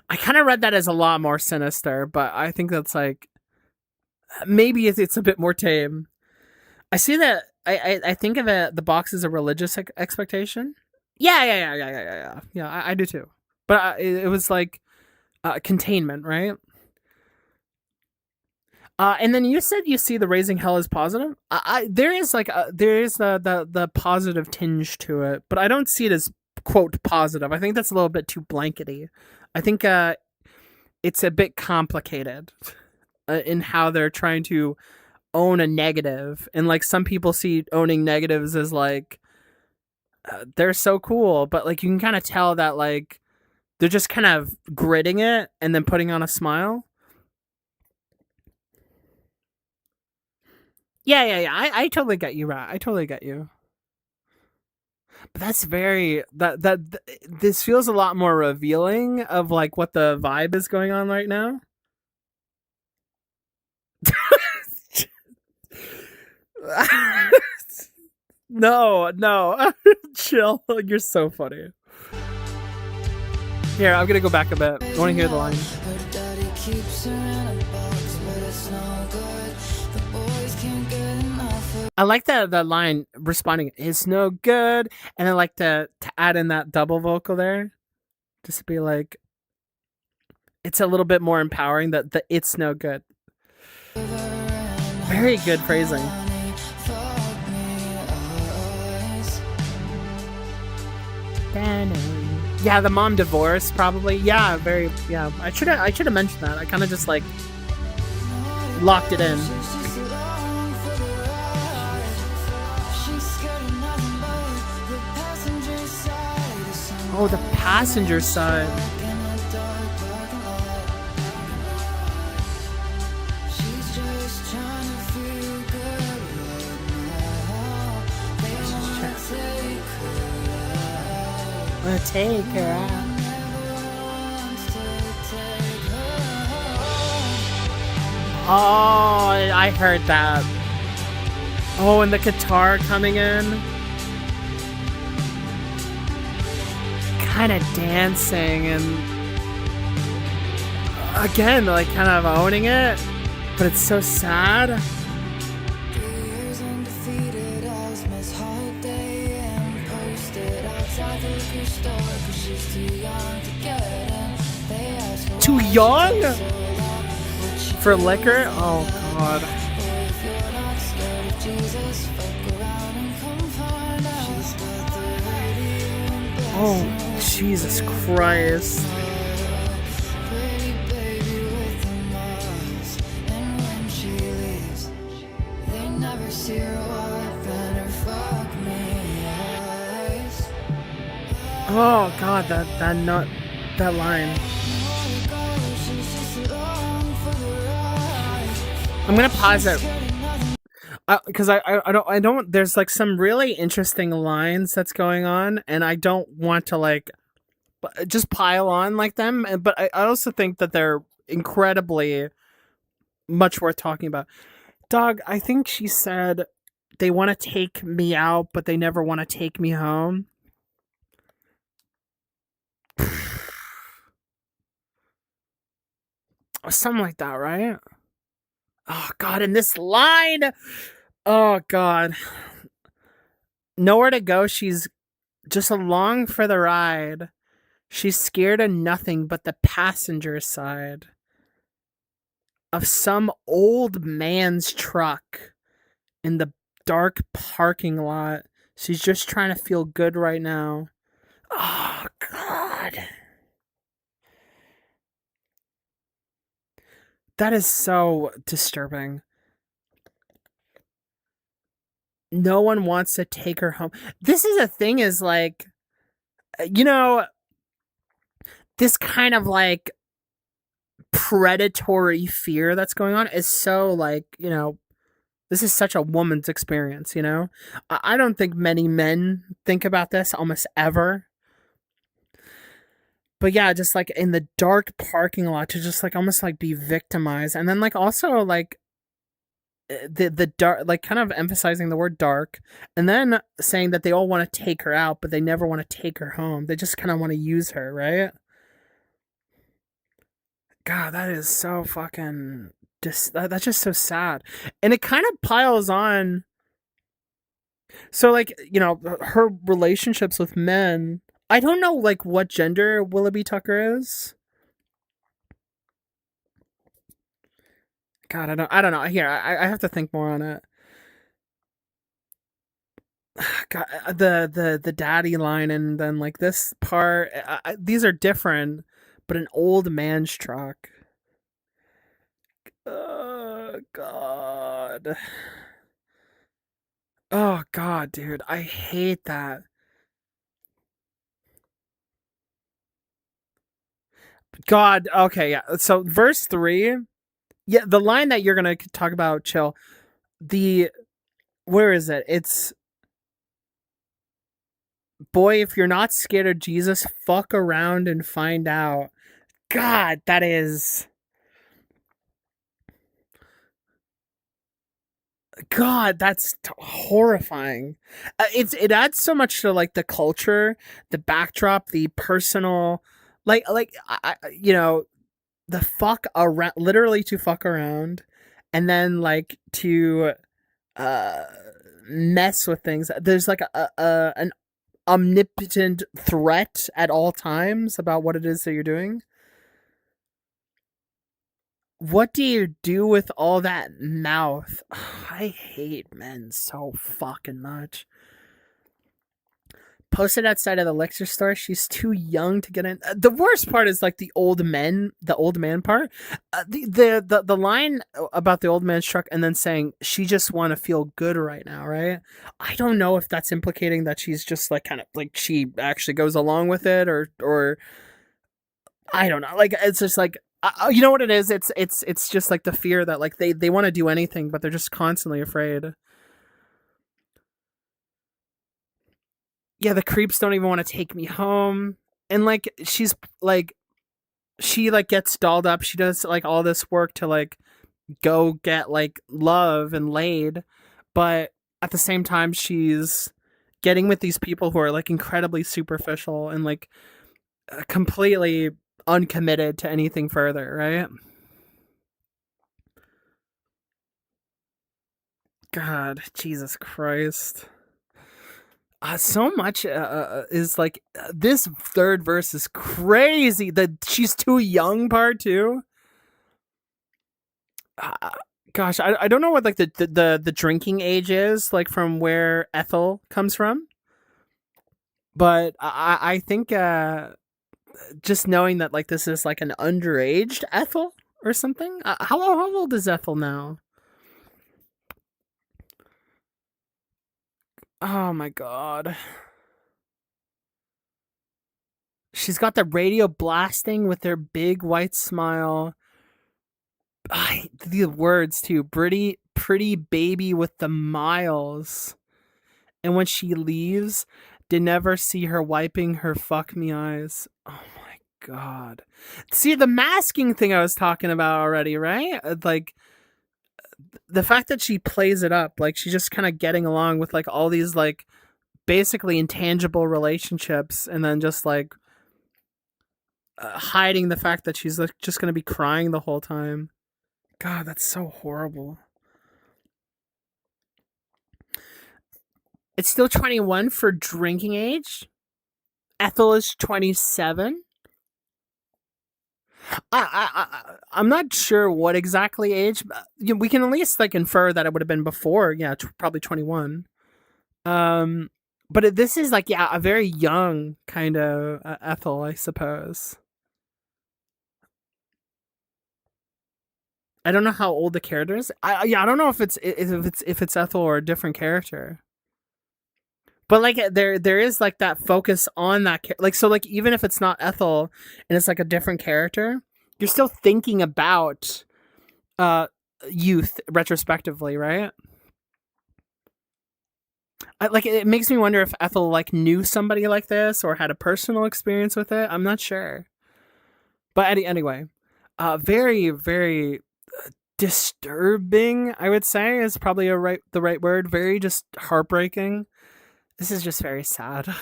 I kind of read that as a lot more sinister, but I think that's like maybe it's a bit more tame. I see that. I think of it, the box as a religious expectation. Yeah. I do too. But it was like containment, right? And then you said you see the raising hell as positive. There is like there is the positive tinge to it, but I don't see it as quote positive. I think that's a little bit too blankety. I think it's a bit complicated in how they're trying to own a negative, and like some people see owning negatives as like they're so cool, but like you can kind of tell that like they're just kind of gritting it and then putting on a smile. Yeah. I totally get you, right? I totally get you. But that's very this feels a lot more revealing of like what the vibe is going on right now. No. Chill. You're so funny. Here, I'm gonna go back a bit. I want to hear the line. Her daddy keeps her in a box, but it's no good. The boys can't get enough of I like the line responding, "It's no good," and I like to add in that double vocal there, just to be like, it's a little bit more empowering. That the "it's no good." Very good phrasing. honey fuck me eyes. Yeah, the mom divorced probably. Yeah, very. Yeah, I should have mentioned that. I kind of just like locked it in. She's just along for the ride. She's scared of nothing but the passenger side. The sun Oh, the passenger side. in a dark parking lot. She's just trying to feel good right now. They wanna take her out. wanna take her out. Oh, I heard that. Oh, and the guitar coming in. Kind of dancing and again, like kind of owning it, but it's so sad. Too young for liquor? Oh god. Oh, Jesus Christ. Oh god, that line. I'm gonna pause it because I don't. There's like some really interesting lines that's going on, and I don't want to like just pile on like them. But I also think that they're incredibly much worth talking about. Dog, I think she said they want to take me out, but they never want to take me home. Something like that, right? Oh god, and this line. Oh god. Nowhere to go, she's just along for the ride. She's scared of nothing but the passenger side of some old man's truck in the dark parking lot. She's just trying to feel good right now. Oh god. That is so disturbing. No one wants to take her home. This is a thing is like, you know, this kind of like predatory fear that's going on is so like, you know, this is such a woman's experience, you know? I don't think many men think about this almost ever. But yeah, just like in the dark parking lot to just like almost like be victimized. And then like also like the dark, like kind of emphasizing the word dark, and then saying that they all want to take her out, but they never want to take her home. They just kind of want to use her, right? God, that is so fucking that's just so sad. And it kind of piles on. So like, you know, her relationships with men, I don't know like what gender Willoughby Tucker is. God, I don't know. Here, I have to think more on it. God, the daddy line and then like this part, these are different, but an old man's truck. Oh god. Oh god, dude, I hate that. God, okay, yeah. So verse 3, yeah, the line that you're gonna talk about, chill. The where is it? It's boy, if you're not scared of Jesus, fuck around and find out. God, that is. God, that's horrifying. It adds so much to like the culture, the backdrop, the personal, you know, the fuck around, literally to fuck around, and then like to uh mess with things. There's like an omnipotent threat at all times about what it is that you're doing. What do you do with all that mouth? I hate men so fucking much. Posted outside of the liquor store. She's too young to get in. The worst part is like the old man part. The line about the old man's truck and then saying she just want to feel good right now, right? I don't know if that's implicating that she's just like kind of like she actually goes along with it or I don't know. Like it's just like you know what it is? It's just like the fear that like they want to do anything, but they're just constantly afraid. yeah, the creeps don't even want to take me home. And like she's like she like gets dolled up. She does like all this work to like go get like love and laid, but at the same time she's getting with these people who are like incredibly superficial and like completely uncommitted to anything further, right? God, Jesus Christ. So much is like this third verse is crazy. The she's too young part too. Gosh, I don't know what like the drinking age is like from where Ethel comes from, but I think just knowing that like this is like an underaged Ethel or something. How old is Ethel now? Oh my god. She's got the radio blasting with her big white smile. The words too. Pretty baby with the miles. And when she leaves, did never see her wiping her fuck me eyes. Oh my god. See the masking thing I was talking about already, right? Like the fact that she plays it up, like she's just kind of getting along with like all these like basically intangible relationships, and then just like hiding the fact that she's like just gonna be crying the whole time. God, that's so horrible. It's still 21 for drinking age. Ethel is 27. I'm not sure what exactly age. But we can at least like infer that it would have been before. Yeah, probably 21. But this is like a very young kind of Ethel, I suppose. I don't know how old the character is. I don't know if it's Ethel or a different character. But like there is like that focus on that like so like even if it's not Ethel and it's like a different character, you're still thinking about youth retrospectively, right? Like it makes me wonder if Ethel like knew somebody like this or had a personal experience with it. I'm not sure. But anyway, very very disturbing, I would say, is probably the right word. Very just heartbreaking. This is just very sad.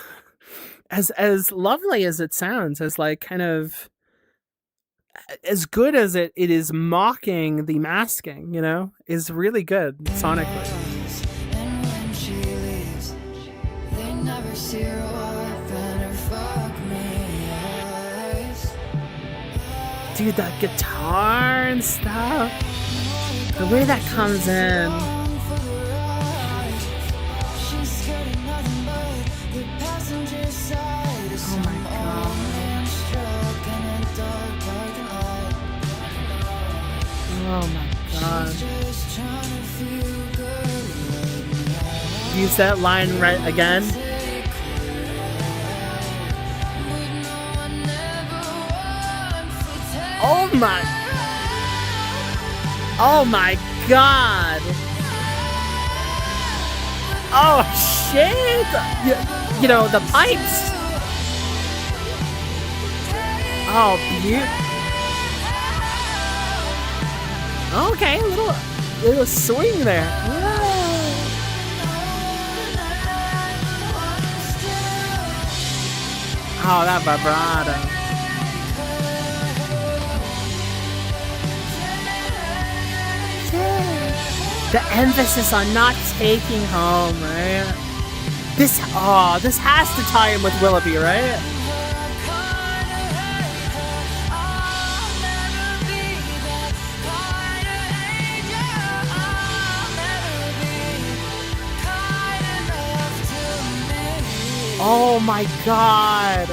As lovely as it sounds, as like kind of as good as it is mocking the masking, you know, is really good sonically. And when she leaves, they never see her wipe and her fuck me eyes. Dude, that guitar and stuff, the way that comes in. Oh my god. Oh my god. Use that line right again. Oh my. Oh my god. Oh shit. You know, the pipes. Oh, beautiful. Okay, a little swing there. Whoa. Oh, that vibrato. The emphasis on not taking home, right? This has to tie in with Willoughby, right? Oh my god.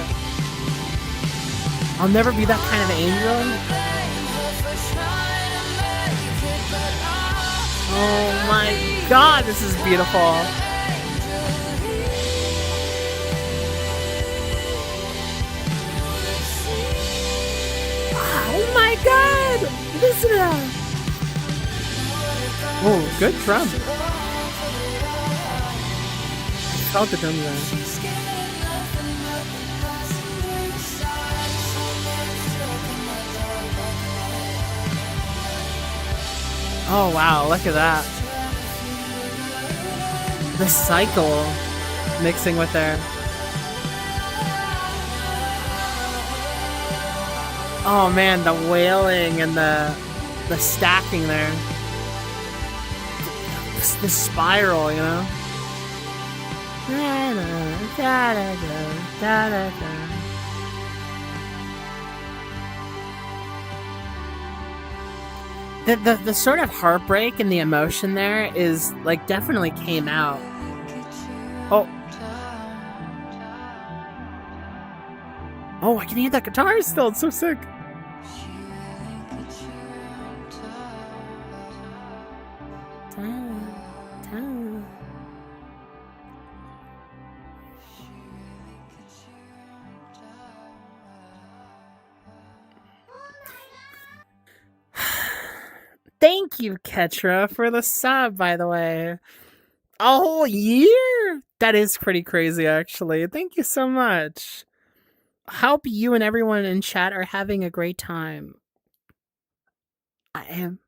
I'll never be that kind of angel. Oh my god, this is beautiful. Oh my god! Listen to that. Oh, good drum. I felt the drum there. Oh wow, look at that. The cycle mixing with there. Oh man, the wailing and the stacking there. The spiral, you know? The sort of heartbreak and the emotion there is like definitely came out. Oh. Oh, I can hear that guitar still. It's so sick. Thank you, Ketra, for the sub, by the way. A whole year? That is pretty crazy, actually. Thank you so much. Hope you and everyone in chat are having a great time. I am.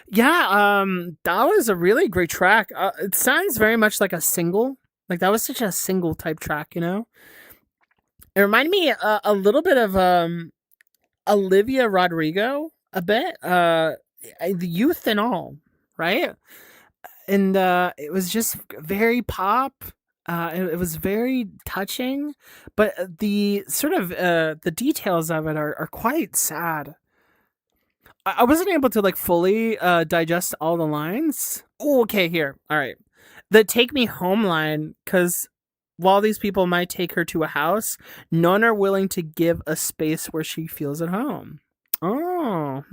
Yeah, that was a really great track. It sounds very much like a single. Like, that was such a single type track, you know? It reminded me a little bit of Olivia Rodrigo, a bit. The Youth and All, right? And it was just very pop. It was very touching, but the sort of the details of it are quite sad. I wasn't able to like fully digest all the lines. Ooh, okay, here. All right. The "Take Me Home" line, because while these people might take her to a house, none are willing to give a space where she feels at home. Oh,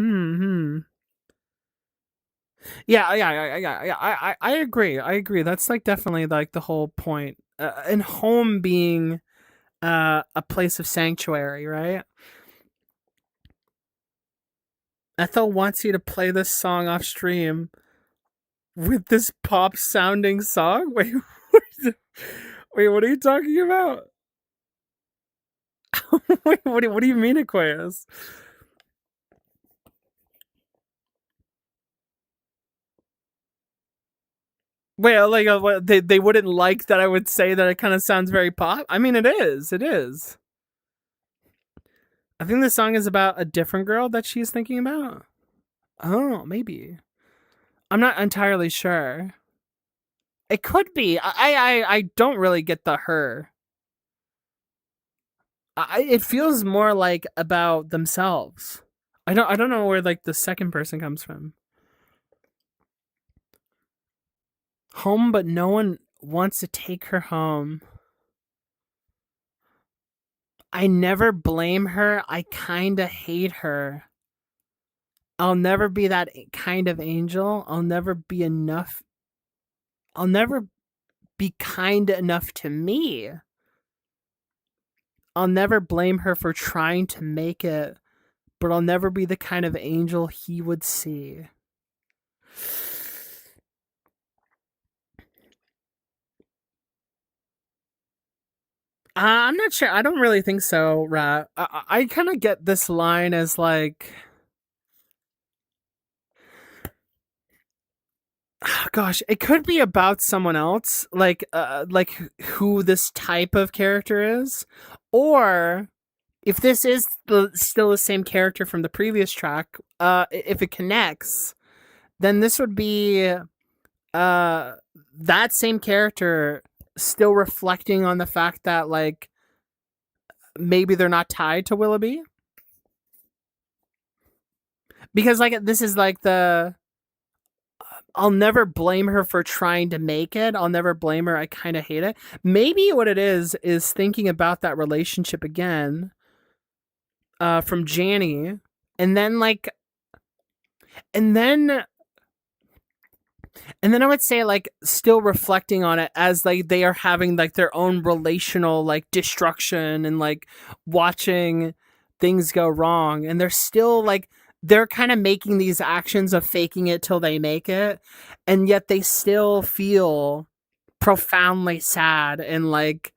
yeah. I agree. I agree. That's like definitely like the whole point. And home being a place of sanctuary, right? Ethel wants you to play this song off stream with this pop sounding song. Wait, what are you talking about? Wait, what do you mean, Aquarius? Wait, like what, they wouldn't like that I would say that it kind of sounds very pop? I mean, it is. It is. I think the song is about a different girl that she's thinking about. Oh, maybe. I'm not entirely sure. It could be. I don't really get the her. It feels more like about themselves. I don't know where like the second person comes from. Home, but no one wants to take her home. I never blame her. I kinda hate her. I'll never be that kind of angel. I'll never be enough. I'll never be kind enough to me. I'll never blame her for trying to make it, but I'll never be the kind of angel he would see. I'm not sure. I don't really think so, Rat. I kind of get this line as like, gosh, it could be about someone else, like who this type of character is, or if this is still the same character from the previous track, if it connects, then this would be that same character still reflecting on the fact that like maybe they're not tied to Willoughby, because like this is like the I'll never blame her for trying to make it. I'll never blame her. I kind of hate it. Maybe what it is thinking about that relationship again from Janny, and then like, and then I would say like still reflecting on it as like they are having like their own relational like destruction and like watching things go wrong, and they're still like they're kind of making these actions of faking it till they make it, and yet they still feel profoundly sad, and like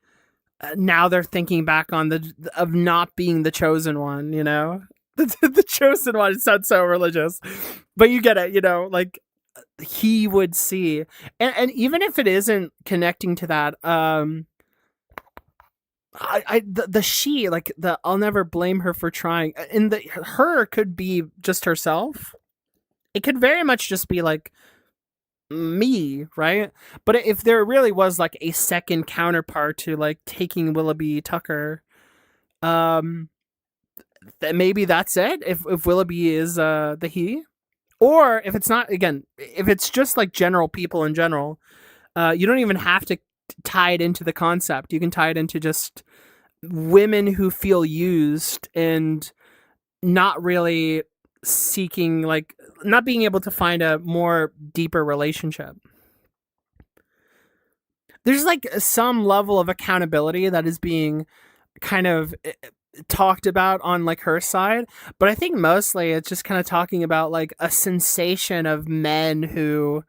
now they're thinking back on the of not being the chosen one, you know? the chosen one sounds so religious, but you get it, you know, like he would see, and even if it isn't connecting to that, the she, like the I'll never blame her for trying, and the her could be just herself. It could very much just be like me, right? But if there really was like a second counterpart to like taking Willoughby Tucker, then maybe that's it. If Willoughby is the he, or if it's not, again, if it's just like general people in general, you don't even have to tie it into the concept. You can tie it into just women who feel used and not really seeking, like, not being able to find a more deeper relationship. There's like some level of accountability that is being kind of talked about on like her side, but I think mostly it's just kind of talking about like a sensation of men who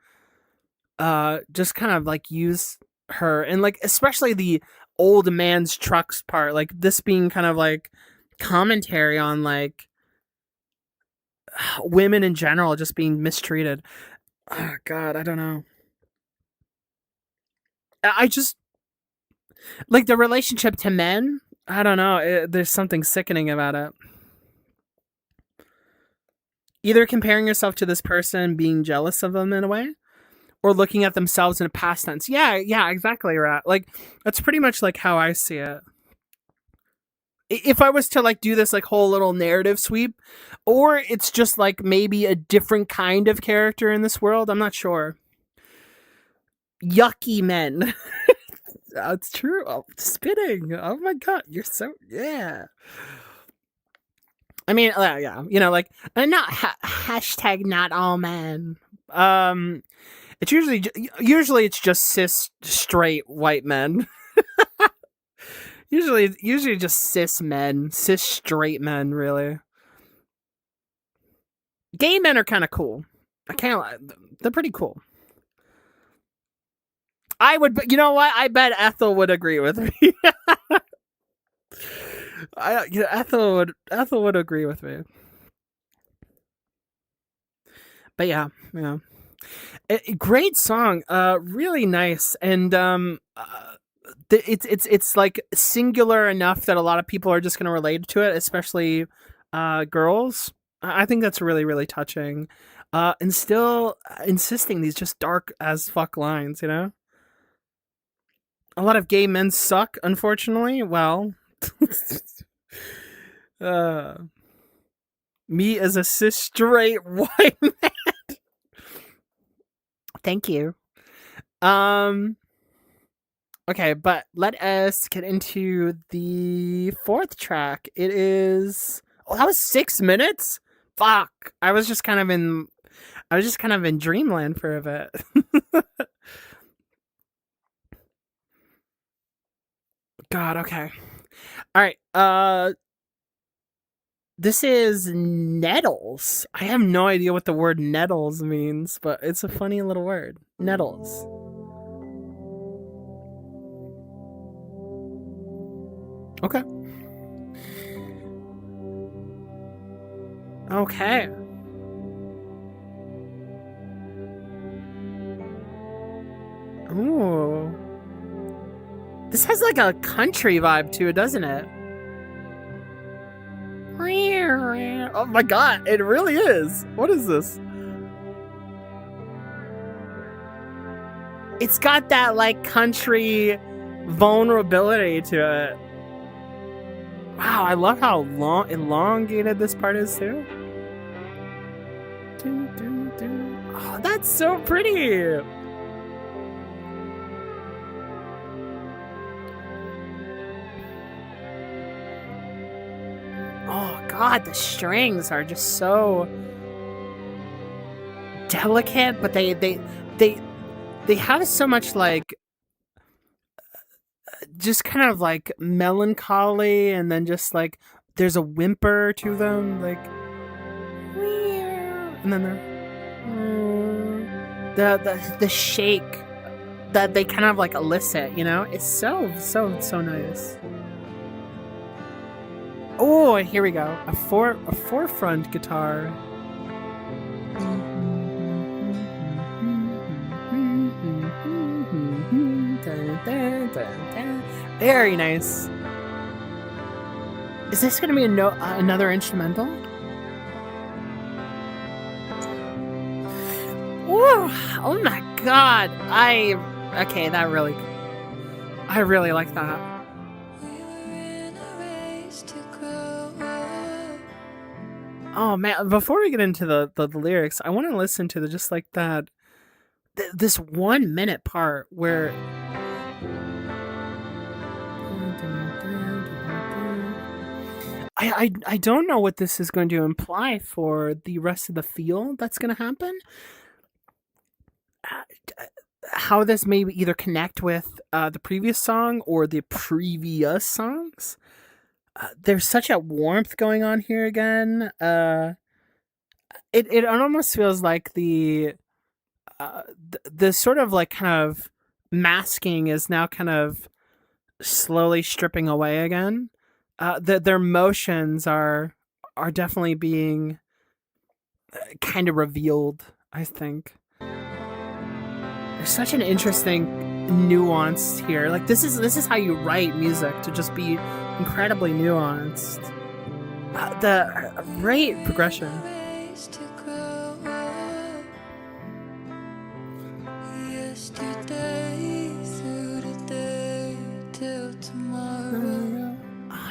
just kind of like use her, and like especially the old man's trucks part, like this being kind of like commentary on like women in general just being mistreated. Oh god, I don't know. I just like the relationship to men. I don't know. There's something sickening about it. Either comparing yourself to this person, being jealous of them in a way, or looking at themselves in a past tense. Yeah, exactly right. Like that's pretty much like how I see it. If I was to like do this like whole little narrative sweep, or it's just like maybe a different kind of character in this world, I'm not sure. Yucky men. That's true. Oh, spitting. Oh my god, you're so yeah. I mean, yeah, you know, like not hashtag not all men. It's usually it's just cis straight white men. usually just cis men, cis straight men, really. Gay men are kind of cool. I can't lie. They're pretty cool. I would, you know what? I bet Ethel would agree with me. Ethel would agree with me. But yeah. Great song. Really nice, and it's like singular enough that a lot of people are just going to relate to it, especially girls. I think that's really, really touching. And still insisting these just dark as fuck lines, you know? A lot of gay men suck, unfortunately. Well, me as a cis straight white man. Thank you. Okay, but let us get into the fourth track. It is that was 6 minutes? Fuck. I was just kind of in dreamland for a bit. God, okay. Alright, this is nettles. I have no idea what the word nettles means, but it's a funny little word. Nettles. Okay. Okay. Ooh. This has like a country vibe to it, doesn't it? Oh my god, it really is. What is this? It's got that like country vulnerability to it. Wow, I love how long elongated this part is too. Oh, that's so pretty. Oh god, the strings are just so delicate, but they have so much like just kind of like melancholy, and then just like there's a whimper to them, like, and then the shake that they kind of like elicit, you know? It's so nice. Oh, here we go. A forefront guitar. Very nice. Is this going to be another instrumental? Woo! Oh my god! Okay, I really like that. Oh man! Before we get into the lyrics, I want to listen to just like that. This 1 minute part where. I don't know what this is going to imply for the rest of the feel that's going to happen. How this may either connect with the previous song or the previous songs. There's such a warmth going on here again. It almost feels like the sort of like kind of masking is now kind of slowly stripping away again. Their motions are definitely being kind of revealed, I think. There's such an interesting nuance here. Like this is how you write music, to just be incredibly nuanced. The rate progression.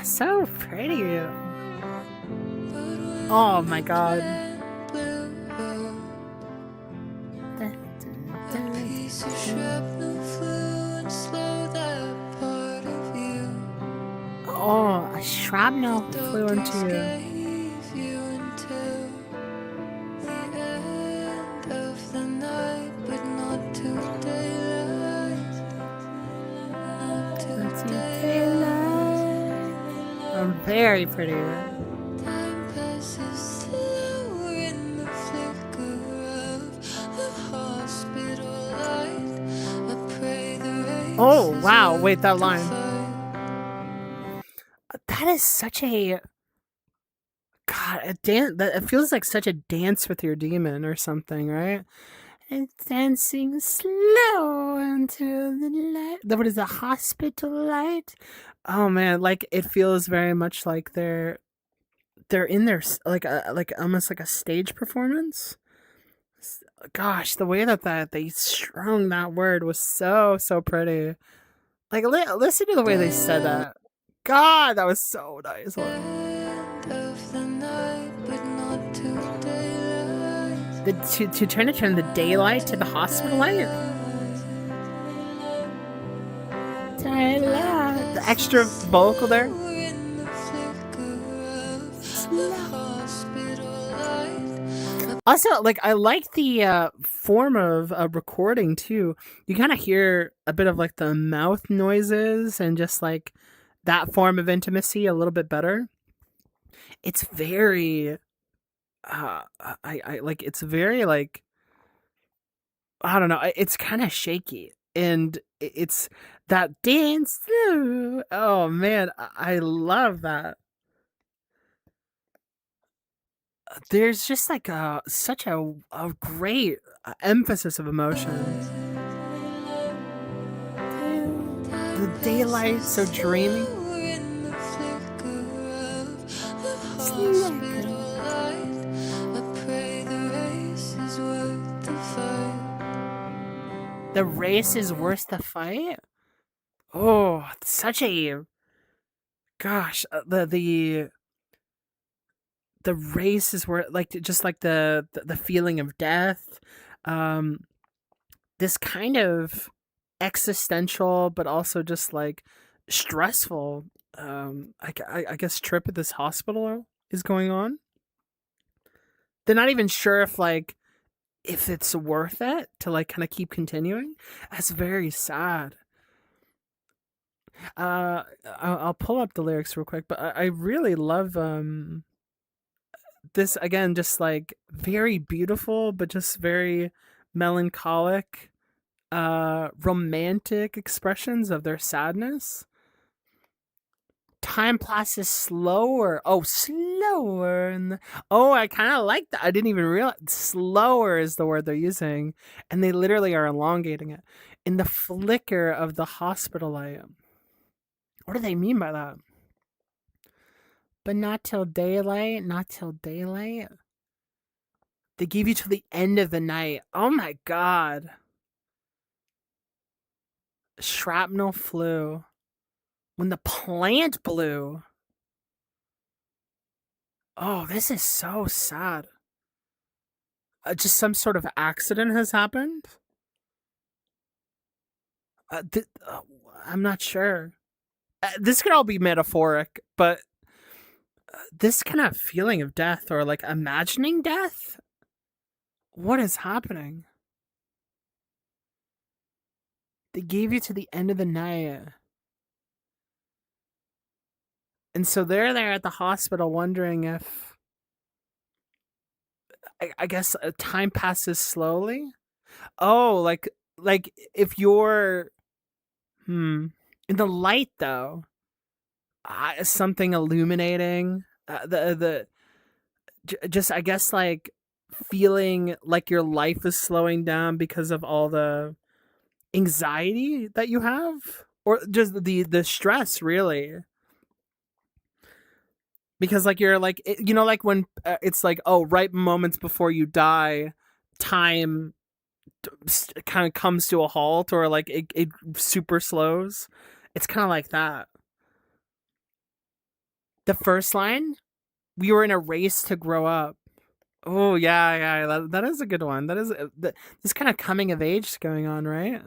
So pretty. Oh my god. Oh, a shrapnel flew into you. Very pretty. Oh wow! Wait, that line. That is such a a dance. That it feels like such a dance with your demon or something, right? And dancing slow into the light. What is the hospital light? Oh man, like it feels very much like they're in their like almost like a stage performance. Gosh, the way that they strung that word was so pretty. Like listen to the way they said that. God, that was so nice. To turn the daylight to the hospital light. The extra vocal there. Also, like I like the form of recording too. You kind of hear a bit of like the mouth noises and just like that form of intimacy a little bit better. It's very I like it's very like I don't know, it's kind of shaky and it's that dance through. Oh man, I love that. There's just like such a great emphasis of emotion. The daylight so dreamy. The race is worth the fight. Oh, such a gosh. The race is worth like just like the feeling of death. This kind of existential, but also just like stressful. I guess trip at this hospital is going on. They're not even sure if it's worth it to like kind of keep continuing. That's very sad. I'll pull up the lyrics real quick, but I really love this again, just like very beautiful, but just very melancholic, romantic expressions of their sadness. Time passes slower. Oh, slower. Oh, I kind of like that. I didn't even realize. Slower is the word they're using. And they literally are elongating it. In the flicker of the hospital light. What do they mean by that? But not till daylight. Not till daylight. They gave you till the end of the night. Oh my god. Shrapnel flew. When the plant blew. Oh, this is so sad. Just some sort of accident has happened? I'm not sure. This could all be metaphoric, but this kind of feeling of death or like imagining death? What is happening? They gave you to the end of the night. And so they're there at the hospital wondering if, I guess, time passes slowly. Oh, like if you're, in the light though, something illuminating, just I guess like feeling like your life is slowing down because of all the anxiety that you have, or just the stress really. Because like you're like, like when it's like, oh, right moments before you die, time kind of comes to a halt, or like it super slows. It's kind of like that. The first line, we were in a race to grow up. Oh yeah, that is a good one. That is this kind of coming of age going on, right?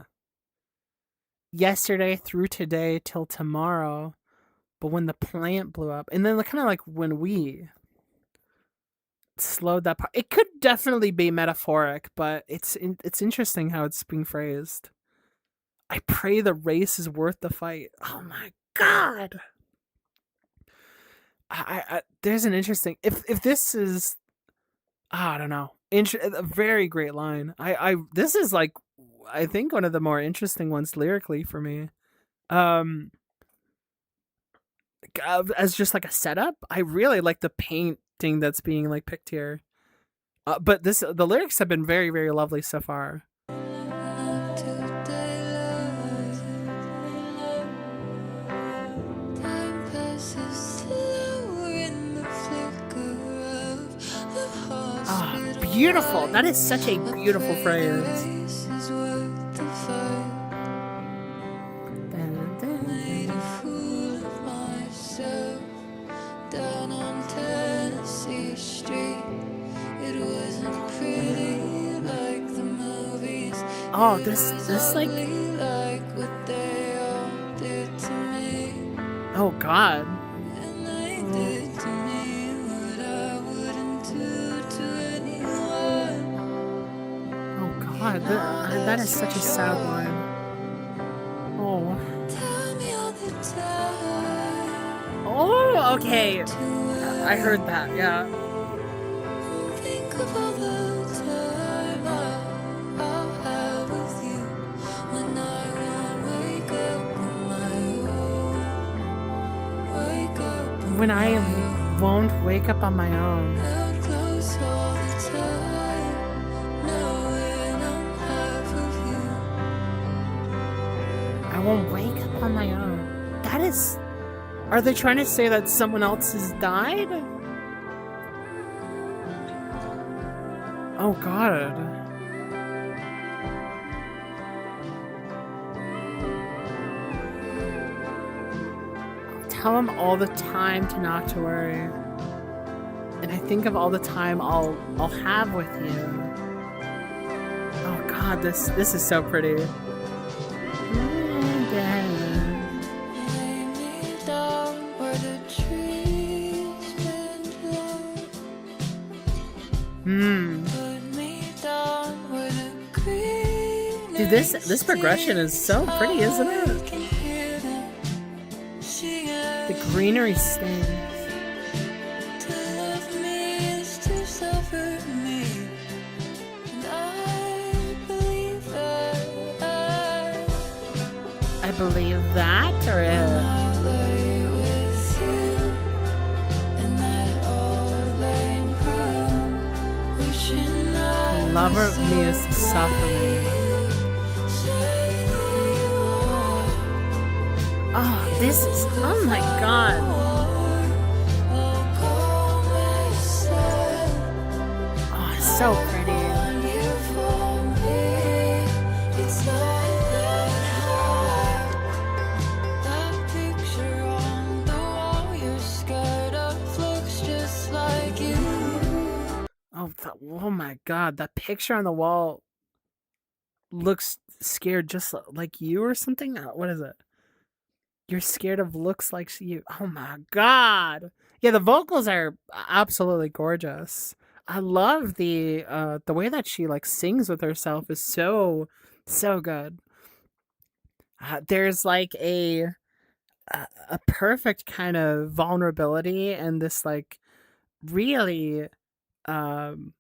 Yesterday through today till tomorrow. But when the plant blew up, and then kind of like when we slowed that part, it could definitely be metaphoric, but it's interesting how it's being phrased. I pray the race is worth the fight. Oh my god! I there's an interesting if this is, I don't know, a very great line. This is like, I think one of the more interesting ones lyrically for me. As just like a setup, I really like the painting that's being like picked here. But the lyrics have been very, very lovely so far. Beautiful. That is such a beautiful phrase. Oh, this like, oh god. Oh god, that is such a sad line. Oh. Oh, okay. I heard that, yeah. When I won't wake up on my own. I won't wake up on my own. That is... Are they trying to say that someone else has died? Oh god. Tell him all the time to not to worry. And I think of all the time I'll have with you. Oh god, this is so pretty. Dude, this progression is so pretty, isn't it? The greenery stains. I believe that, or Lover me is suffering. Oh, this is, oh my god. Oh, it's so pretty. Oh my god, that picture on the wall looks scared just like you or something? What is it? You're scared of looks like you. Oh my god. Yeah, the vocals are absolutely gorgeous. I love the way that she like sings with herself is so good. There's like a perfect kind of vulnerability and this like really um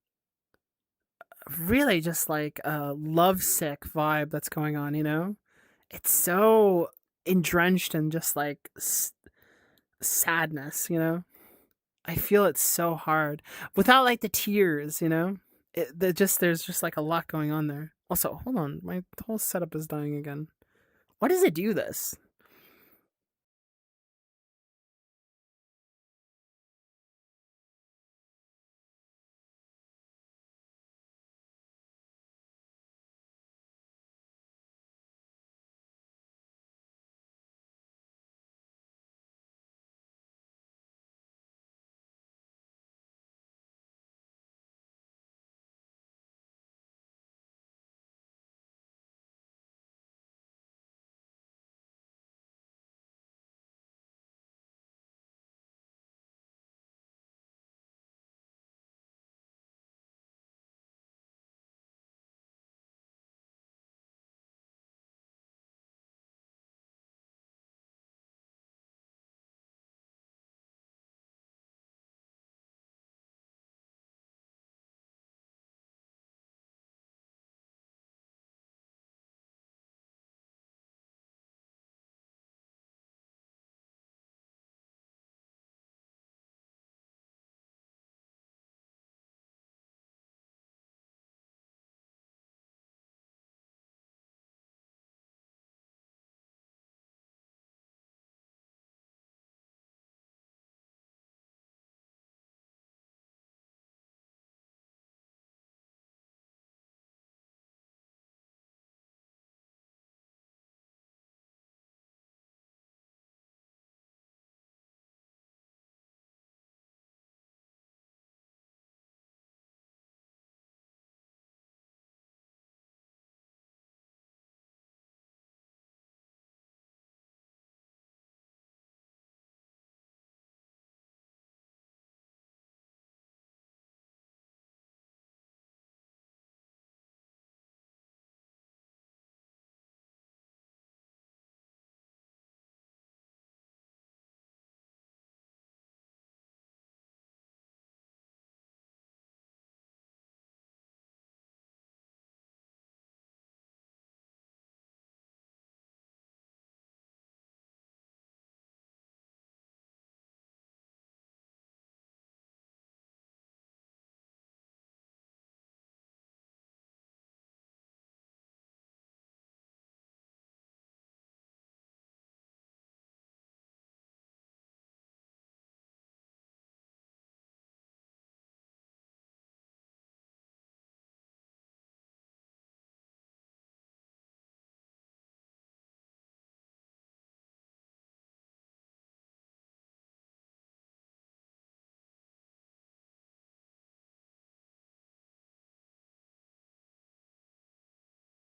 really just like a lovesick vibe that's going on, you know? It's so drenched in just like sadness, you know? I feel it so hard without like the tears, you know? There's just like a lot going on there. Also, hold on, my whole setup is dying again. Why does it do this?